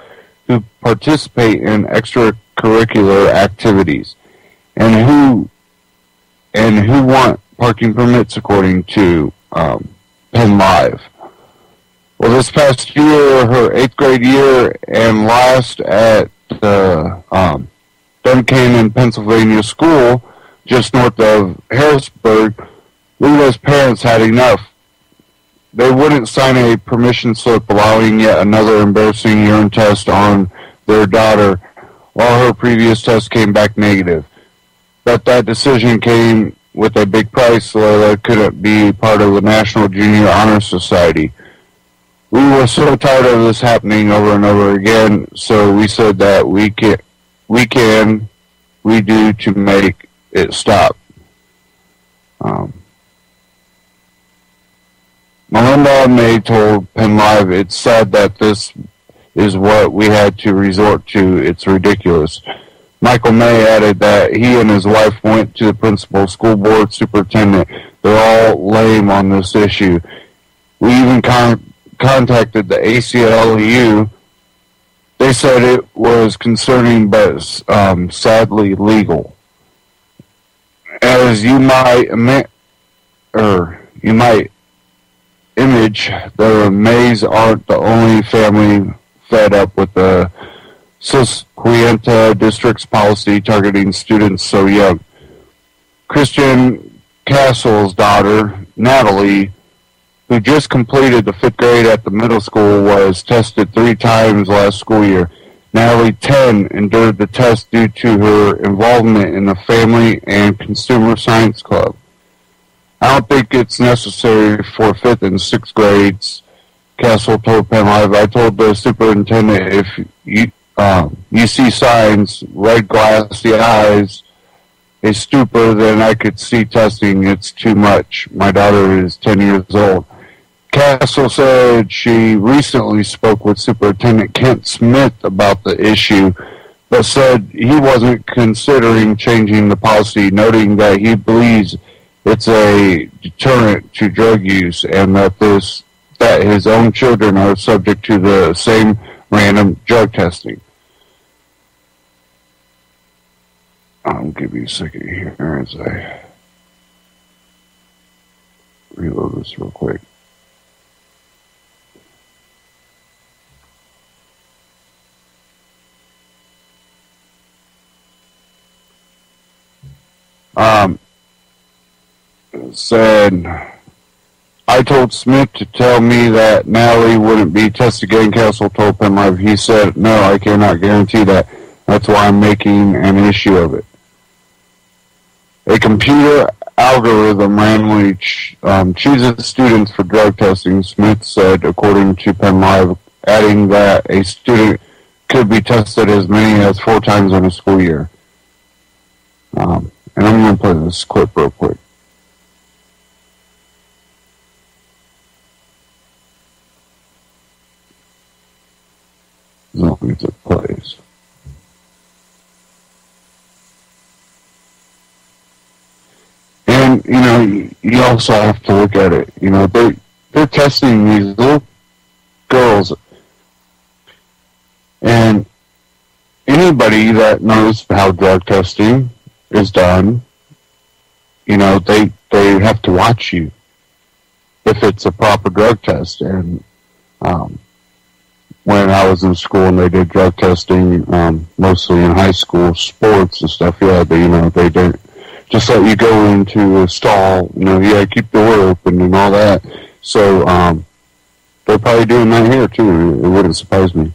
who participate in extracurricular activities and who want parking permits, according to Penn Live. Well, this past year, her 8th grade year and last at the Duncannon, Pennsylvania school, just north of Harrisburg, Leela's parents had enough. They wouldn't sign a permission slip allowing yet another embarrassing urine test on their daughter, while her previous test came back negative. But that decision came with a big price. Leela couldn't be part of the National Junior Honor Society. We were so tired of this happening over and over again, so we said that we do to make it stop. Melinda May told Penn Live, "It's sad that this is what we had to resort to. It's ridiculous." Michael May added that he and his wife went to the principal, school board, superintendent. They're all lame on this issue. We even contacted the ACLU. They said it was concerning but sadly legal. As you might image, the Mays aren't the only family fed up with the Susquehanna District's policy targeting students so young. Christian Castle's daughter, Natalie, who just completed the 5th grade at the middle school, was tested 3 times last school year. Natalie, 10, endured the test due to her involvement in the Family and Consumer Science Club. I don't think it's necessary for 5th and 6th grades Castle told Penn Live, I told the superintendent, if you see signs, red glassy eyes, a stupor, then I could see testing. It's too much. My daughter is 10 years old. Castle said she recently spoke with Superintendent Kent Smith about the issue, but said he wasn't considering changing the policy, noting that he believes it's a deterrent to drug use and that his own children are subject to the same random drug testing. I'll give you a second here as I reload this real quick. Said, I told Smith to tell me that Natalie wouldn't be tested again. Castle told Penn Live. He said, no, I cannot guarantee that. That's why I'm making an issue of it. A computer algorithm randomly chooses students for drug testing, Smith said, according to Penn Live, adding that a student could be tested as many as 4 times in a school year. And I'm going to play this clip real quick. As long as it plays. And, you also have to look at it. They're testing these little girls. And anybody that knows how drug testing is done, they have to watch you if it's a proper drug test. And when I was in school and they did drug testing, mostly in high school, sports and stuff, they don't just let you go into a stall, keep the door open and all that. So they're probably doing that here too. It wouldn't surprise me.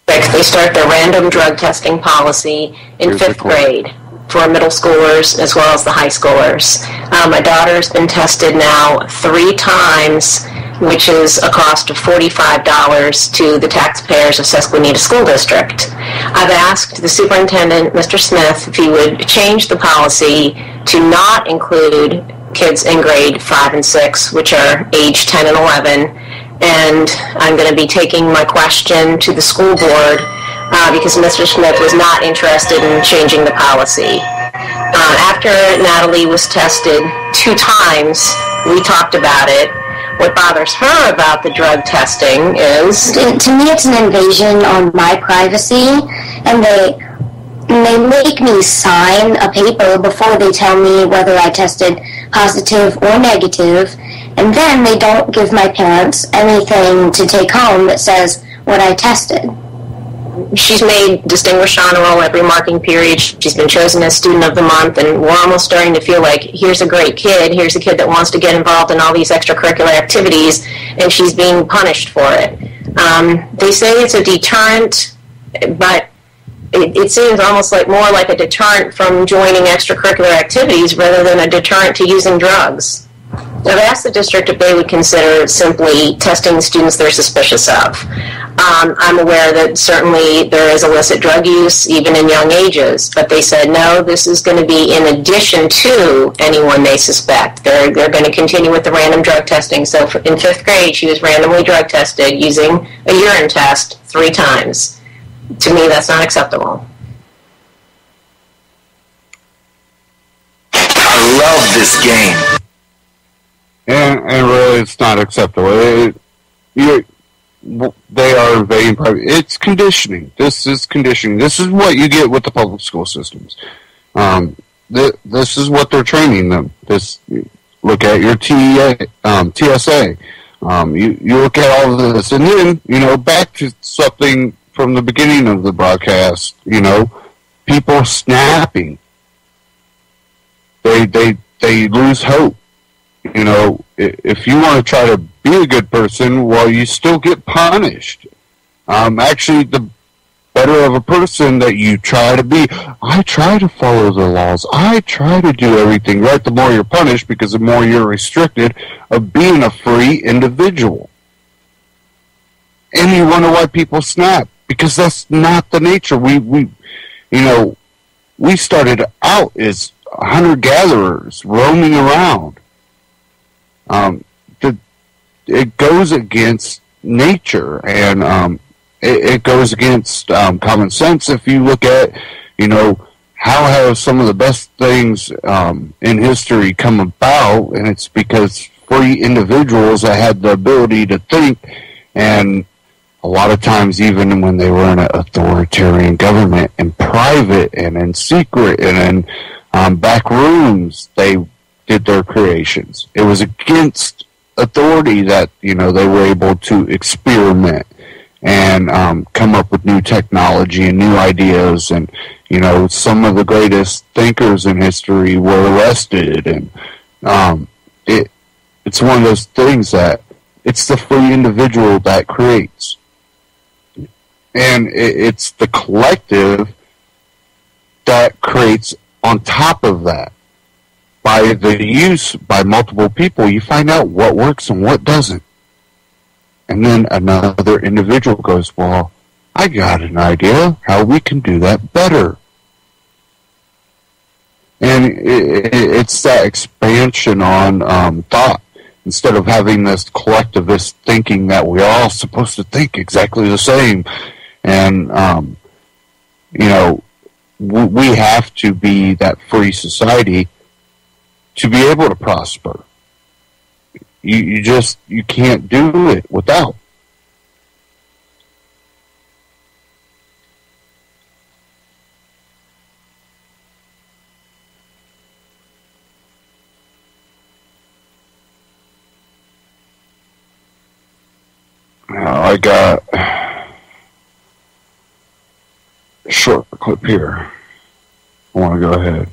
They start their random drug testing policy in 5th grade for middle schoolers as well as the high schoolers. My daughter's been tested now 3 times, which is a cost of $45 to the taxpayers of Susquehanna School District. I've asked the superintendent, Mr. Smith, if he would change the policy to not include kids in grade 5 and 6, which are age 10 and 11, and I'm going to be taking my question to the school board because Mr. Smith was not interested in changing the policy. After Natalie was tested 2 times, we talked about it. What bothers her about the drug testing is... To me, it's an invasion on my privacy, and they make me sign a paper before they tell me whether I tested positive or negative, and then they don't give my parents anything to take home that says what I tested. She's made Distinguished Honor Roll every marking period. She's been chosen as Student of the Month, and we're almost starting to feel like here's a great kid, here's a kid that wants to get involved in all these extracurricular activities, and she's being punished for it. They say it's a deterrent, but it seems almost like more like a deterrent from joining extracurricular activities rather than a deterrent to using drugs. I've asked the district if they would consider simply testing students they're suspicious of. I'm aware that certainly there is illicit drug use even in young ages, but they said no, this is going to be in addition to anyone they suspect. They're going to continue with the random drug testing. So in 5th grade, she was randomly drug tested using a urine test 3 times. To me, that's not acceptable. I love this game. And really, it's not acceptable. They are invading private. It's conditioning. This is conditioning. This is what you get with the public school systems. This is what they're training them. Look at your TSA. You look at all of this, and then back to something from the beginning of the broadcast. People snapping. They lose hope. If you want to try to be a good person, well, you still get punished. Actually, better of a person that you try to be. I try to follow the laws. I try to do everything right. The more you're punished, because the more you're restricted of being a free individual. And you wonder why people snap, because that's not the nature. We started out as hunter-gatherers roaming around. It goes against nature, and it goes against common sense. If you look at, how have some of the best things in history come about, and it's because free individuals that had the ability to think, and a lot of times even when they were in an authoritarian government, in private and in secret and in back rooms, they did their creations. It was against authority that, they were able to experiment and come up with new technology and new ideas. And, some of the greatest thinkers in history were arrested. And it's one of those things that it's the free individual that creates. And it's the collective that creates on top of that. By the use by multiple people, you find out what works and what doesn't. And then another individual goes, well, I got an idea how we can do that better. And it's that expansion on thought. Instead of having this collectivist thinking that we're all supposed to think exactly the same. And, we have to be that free society to be able to prosper. You can't do it without. Now I got a short clip here. I want to go ahead.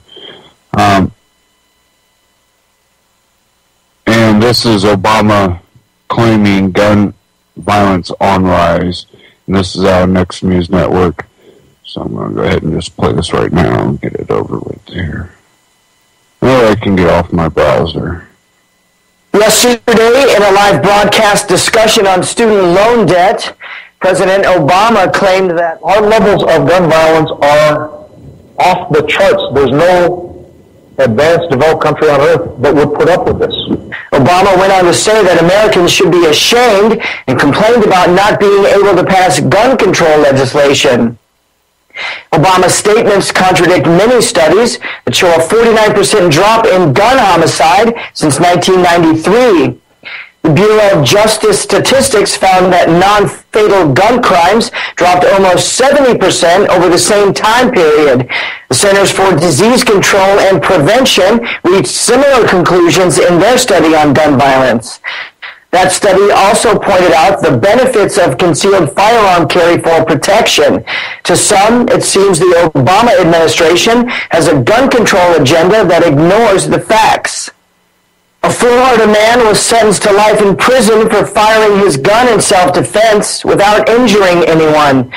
And this is Obama claiming gun violence on rise. And this is our Next News Network. So I'm going to go ahead and just play this right now and get it over with here. Or I can get off my browser. Yesterday, in a live broadcast discussion on student loan debt, President Obama claimed that our levels of gun violence are off the charts. There's no advanced developed country on earth that would put up with this. Obama went on to say that Americans should be ashamed and complained about not being able to pass gun control legislation. Obama's statements contradict many studies that show a 49% drop in gun homicide since 1993. The Bureau of Justice Statistics found that non-fatal gun crimes dropped almost 70% over the same time period. The Centers for Disease Control and Prevention reached similar conclusions in their study on gun violence. That study also pointed out the benefits of concealed firearm carry for protection. To some, it seems the Obama administration has a gun control agenda that ignores the facts. A Florida man was sentenced to life in prison for firing his gun in self-defense without injuring anyone.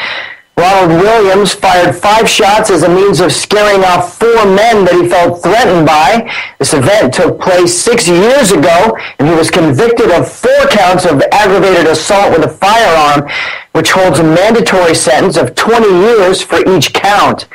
Ronald Williams fired 5 shots as a means of scaring off 4 men that he felt threatened by. This event took place 6 years ago, and he was convicted of 4 counts of aggravated assault with a firearm, which holds a mandatory sentence of 20 years for each count.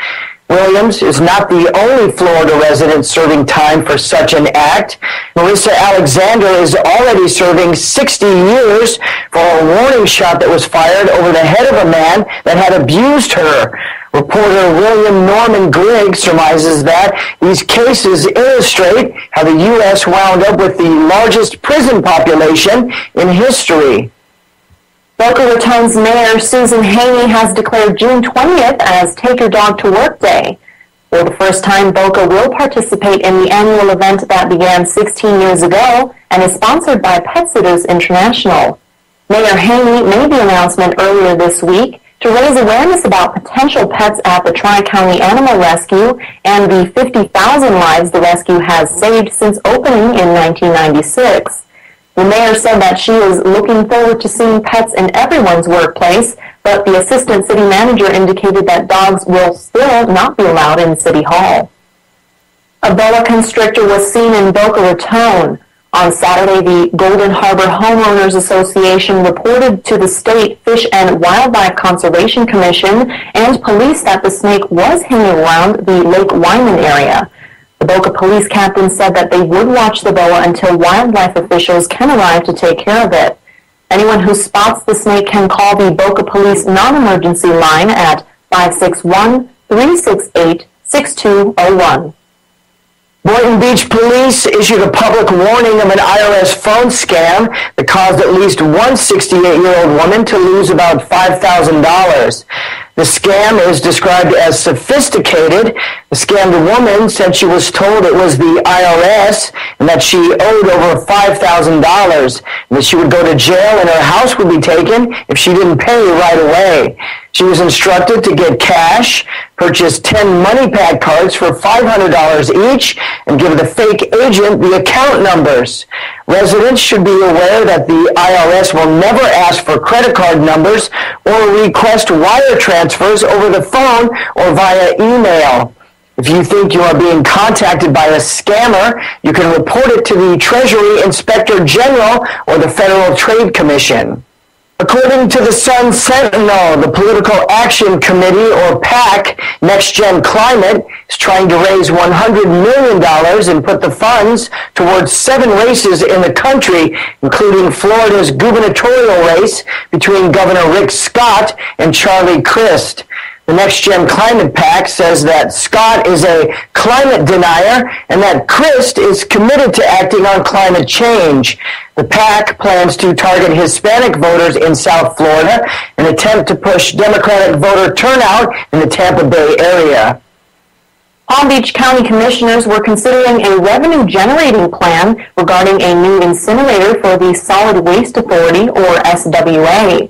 Williams is not the only Florida resident serving time for such an act. Marissa Alexander is already serving 60 years for a warning shot that was fired over the head of a man that had abused her. Reporter William Norman Grigg surmises that these cases illustrate how the U.S. wound up with the largest prison population in history. Boca Raton's Mayor Susan Haney has declared June 20th as Take Your Dog to Work Day. For the first time, Boca will participate in the annual event that began 16 years ago and is sponsored by Pet Sitters International. Mayor Haney made the announcement earlier this week to raise awareness about potential pets at the Tri-County Animal Rescue and the 50,000 lives the rescue has saved since opening in 1996. The mayor said that she is looking forward to seeing pets in everyone's workplace, but but the assistant city manager indicated that dogs will still not be allowed in City Hall. A boa constrictor was seen in Boca Raton. On Saturday, the Golden Harbor Homeowners Association reported to the State Fish and Wildlife Conservation Commission and police that the snake was hanging around the Lake Wyman area. The Boca police captain said that they would watch the boa until wildlife officials can arrive to take care of it. Anyone who spots the snake can call the Boca Police non-emergency line at 561-368-6201. Boynton Beach Police issued a public warning of an IRS phone scam that caused at least one 68-year-old woman to lose about $5,000. The scam is described as sophisticated. The scammed woman said she was told it was the IRS and that she owed over $5,000 and that she would go to jail and her house would be taken if she didn't pay right away. She was instructed to get cash, purchase 10 money pack cards for $500 each, and give the fake agent the account numbers. Residents should be aware that the IRS will never ask for credit card numbers or request wire transfers over the phone or via email. If you think you are being contacted by a scammer, you can report it to the Treasury Inspector General or the Federal Trade Commission. According to the Sun Sentinel, the Political Action Committee, or PAC, Next Gen Climate, is trying to raise $100 million and put the funds towards 7 races in the country, including Florida's gubernatorial race between Governor Rick Scott and Charlie Crist. The Next Gen Climate PAC says that Scott is a climate denier and that Crist is committed to acting on climate change. The PAC plans to target Hispanic voters in South Florida and attempt to push Democratic voter turnout in the Tampa Bay area. Palm Beach County Commissioners were considering a revenue-generating plan regarding a new incinerator for the Solid Waste Authority, or SWA.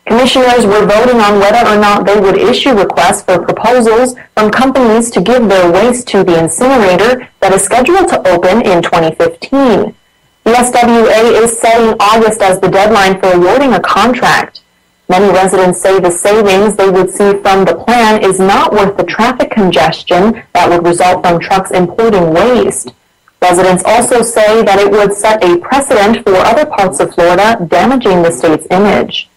Commissioners were voting on whether or not they would issue requests for proposals from companies to give their waste to the incinerator that is scheduled to open in 2015. The SWA is setting August as the deadline for awarding a contract. Many residents say the savings they would see from the plan is not worth the traffic congestion that would result from trucks importing waste. Residents also say that it would set a precedent for other parts of Florida, damaging the state's image.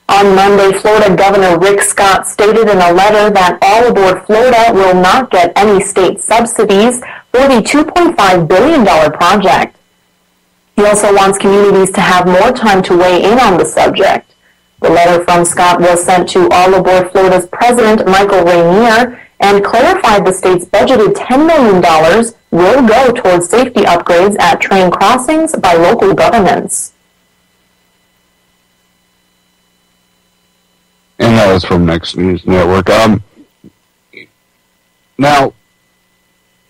On Monday, Florida Governor Rick Scott stated in a letter that All Aboard Florida will not get any state subsidies for the $2.5 billion project. He also wants communities to have more time to weigh in on the subject. The letter from Scott was sent to All Aboard Florida's president, Michael Rainier, and clarified the state's budgeted $10 million will go towards safety upgrades at train crossings by local governments. And that was from Next News Network. Now,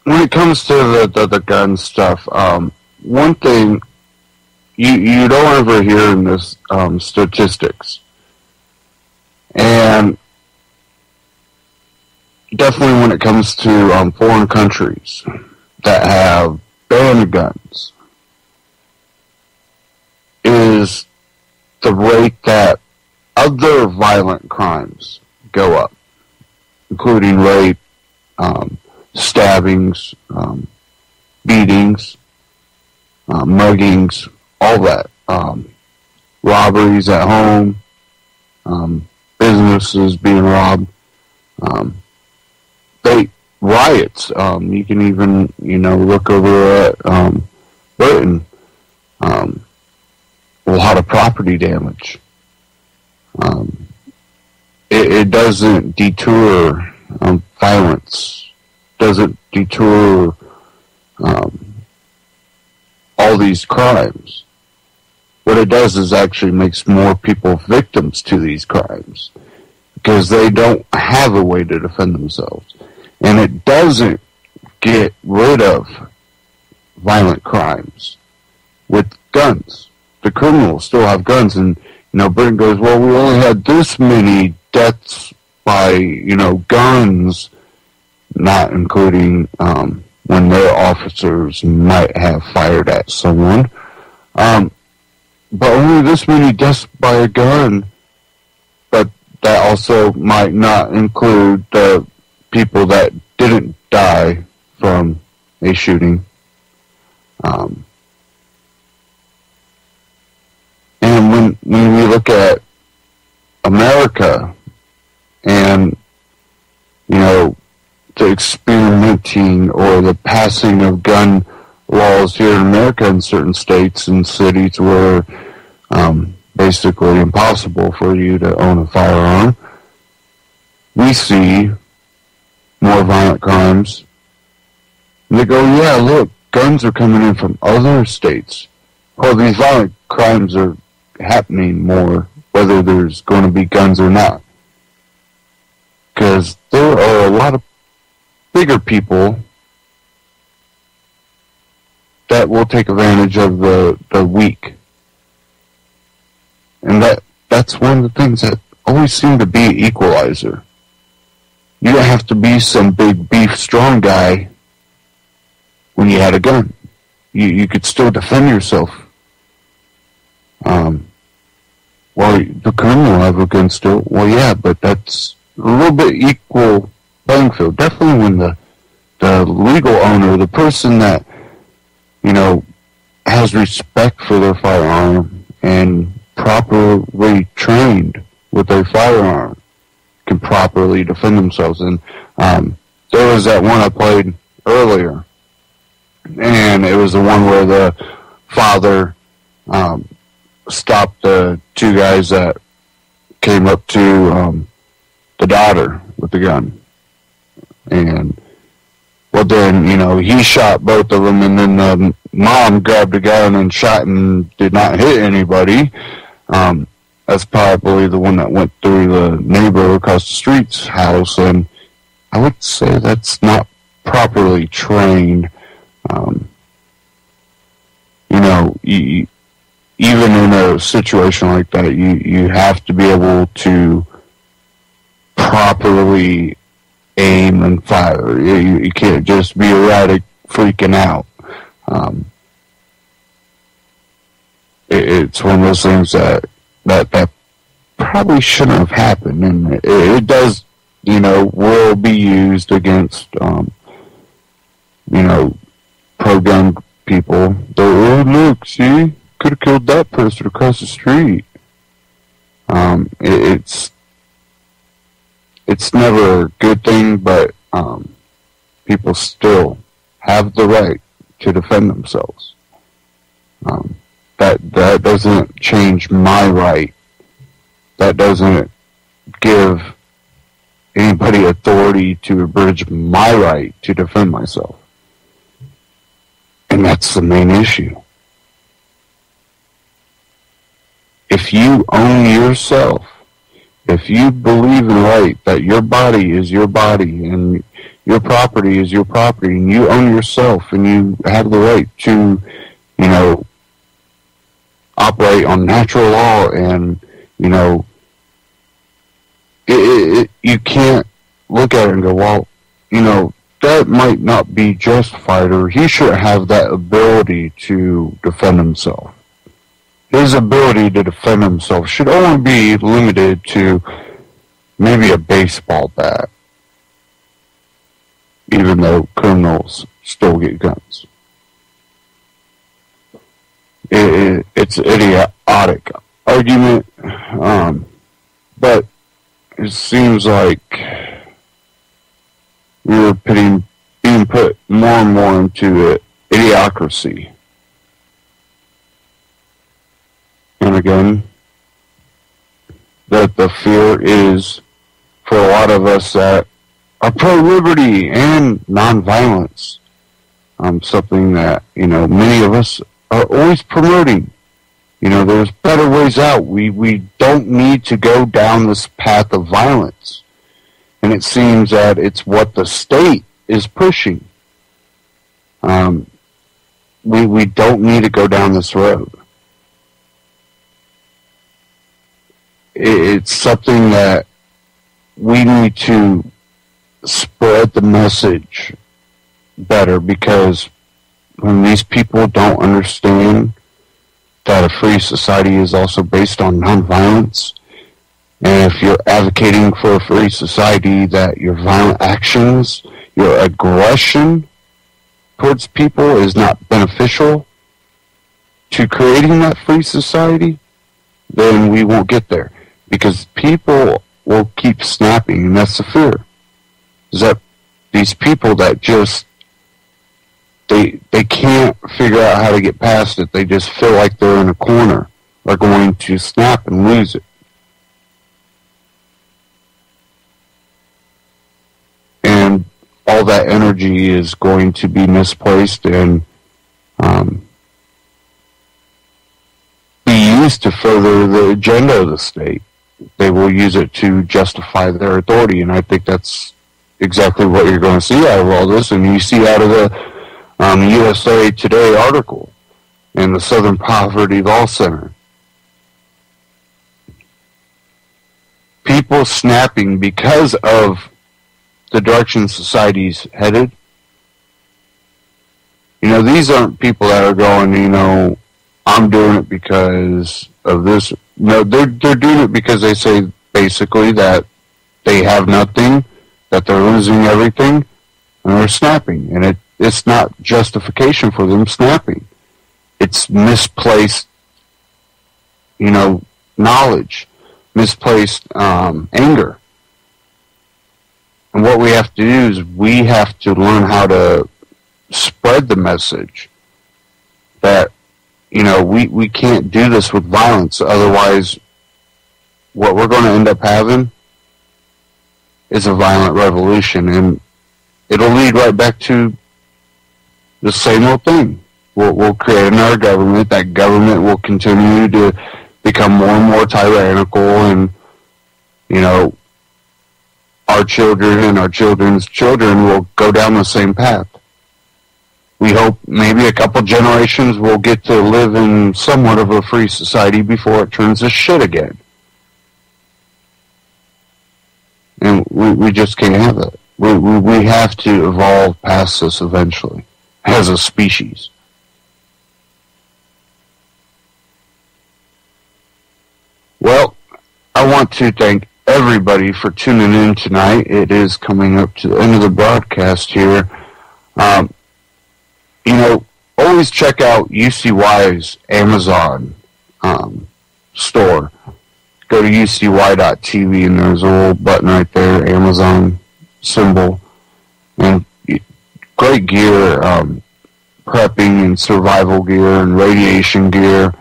when it comes to the gun stuff, one thing you don't ever hear in this statistics, and definitely when it comes to foreign countries that have banned guns, is the rate that other violent crimes go up, including rape, stabbings, beatings, muggings, all that, robberies at home, businesses being robbed, riots. You can even, look over at Britain, a lot of property damage. It doesn't deter violence, doesn't deter all these crimes. What it does is actually makes more people victims to these crimes because they don't have a way to defend themselves. And it doesn't get rid of violent crimes with guns. The criminals still have guns, and Britain goes, well, we only had this many deaths by, guns, not including when their officers might have fired at someone. But only this many deaths by a gun. But that also might not include the people that didn't die from a shooting. And when we look at America and, you know, the experimenting or the passing of gun laws here in America in certain states and cities where basically impossible for you to own a firearm, we see more violent crimes. And they go, yeah, look, guns are coming in from other states. Well, these violent crimes are happening more, whether there's going to be guns or not. Because there are a lot of bigger people that will take advantage of the weak. And that's one of the things that always seem to be equalizer. You don't have to be some big beef strong guy when you had a gun. You could still defend yourself. Well, the criminal have a gun still. Well, yeah, but that's a little bit equal playing field. Definitely when the legal owner, the person that, you know, has respect for their firearm and properly trained with their firearm can properly defend themselves. And there was that one I played earlier, and it was the one where the father stopped the two guys that came up to the daughter with the gun. And, well, then, you know, he shot both of them, and then the mom grabbed a gun and shot and did not hit anybody. That's probably the one that went through the neighbor across the street's house, and I would say that's not properly trained. You know, even in a situation like that, you have to be able to properly aim and fire. You can't just be erratic, freaking out. It's one of those things that probably shouldn't have happened, and it does, you know, will be used against, you know, pro-gun people. Oh, look, see, could have killed that person across the street. It's never a good thing, but people still have the right to defend themselves. That doesn't change my right. That doesn't give anybody authority to abridge my right to defend myself. And that's the main issue. If you own yourself, if you believe in right that your body is your body and your property is your property, and you own yourself and you have the right to, you know, operate on natural law, and, you know, you can't look at it and go, well, you know, that might not be justified, or he should have that ability to defend himself. His ability to defend himself should only be limited to maybe a baseball bat, even though criminals still get guns. It's an idiotic argument, but it seems like we're being put more and more into idiocracy. And again, that the fear is, for a lot of us that are pro-liberty and nonviolence, something that, you know, many of us are always promoting. You know, there's better ways out. We don't need to go down this path of violence. And it seems that it's what the state is pushing. We don't need to go down this road. It's something that we need to spread the message better, because when these people don't understand that a free society is also based on nonviolence, And if you're advocating for a free society, that your violent actions, your aggression towards people is not beneficial to creating that free society, then we won't get there. Because people will keep snapping, and that's the fear. Is that these people that just, they can't figure out how to get past it. They just feel like they're in a corner, are going to snap and lose it. And all that energy is going to be misplaced and be used to further the agenda of the state. They will use it to justify their authority, and I think that's exactly what you're going to see out of all this. And you see out of the USA Today article in the Southern Poverty Law Center, people snapping because of the direction society's headed. You know, these aren't people that are going, you know, I'm doing it because of this. No, they're doing it because they say basically that they have nothing, that they're losing everything, and they're snapping. And it's not justification for them snapping. It's misplaced, you know, knowledge, misplaced anger. And what we have to do is we have to learn how to spread the message that, you know, we can't do this with violence. Otherwise, what we're going to end up having is a violent revolution. And it'll lead right back to the same old thing. We'll create another government. That government will continue to become more and more tyrannical, and, you know, our children and our children's children will go down the same path. We hope maybe a couple generations will get to live in somewhat of a free society before it turns to shit again. And we just can't have that. We have to evolve past this eventually, as a species. Well, I want to thank everybody for tuning in tonight. It is coming up to the end of the broadcast here. You know, always check out UCY's Amazon store. Go to ucy.tv, and there's a little button right there, Amazon symbol. And great gear, prepping and survival gear and radiation gear.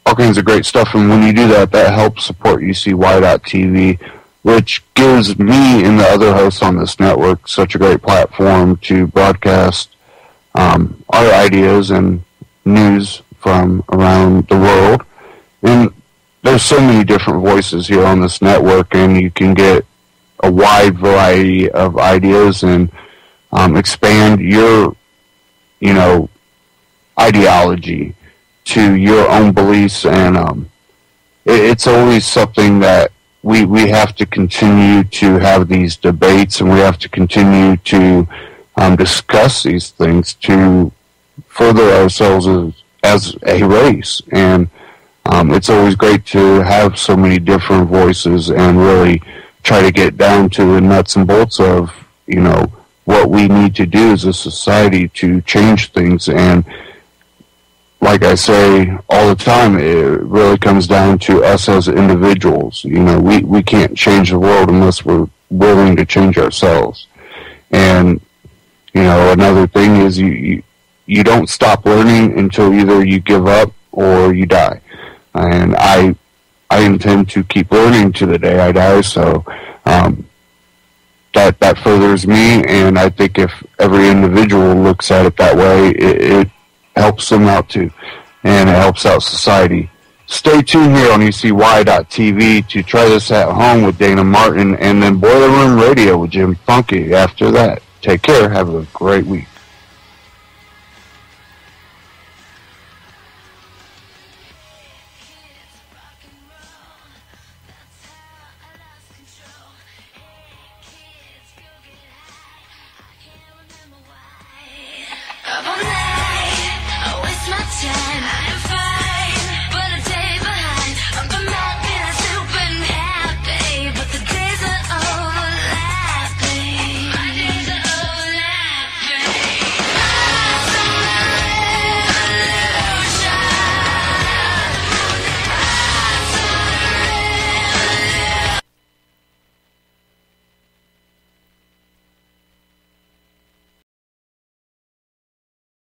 All kinds of great stuff. And when you do that, that helps support ucy.tv, which gives me and the other hosts on this network such a great platform to broadcast our ideas and news from around the world. And there's so many different voices here on this network, and you can get a wide variety of ideas and expand your, you know, ideology to your own beliefs. And it's always something that we have to continue to have these debates, and we have to continue to discuss these things to further ourselves as a race. And it's always great to have so many different voices and really try to get down to the nuts and bolts of, you know, what we need to do as a society to change things. And like I say all the time, it really comes down to us as individuals. You know, we can't change the world unless we're willing to change ourselves. And, you know, another thing is you don't stop learning until either you give up or you die. And I intend to keep learning to the day I die, so that furthers me. And I think if every individual looks at it that way, it helps them out too, and it helps out society. Stay tuned here on UCY.tv to try this at home with Dana Martin, and then Boiler Room Radio with Jim Funky after that. Take care. Have a great week.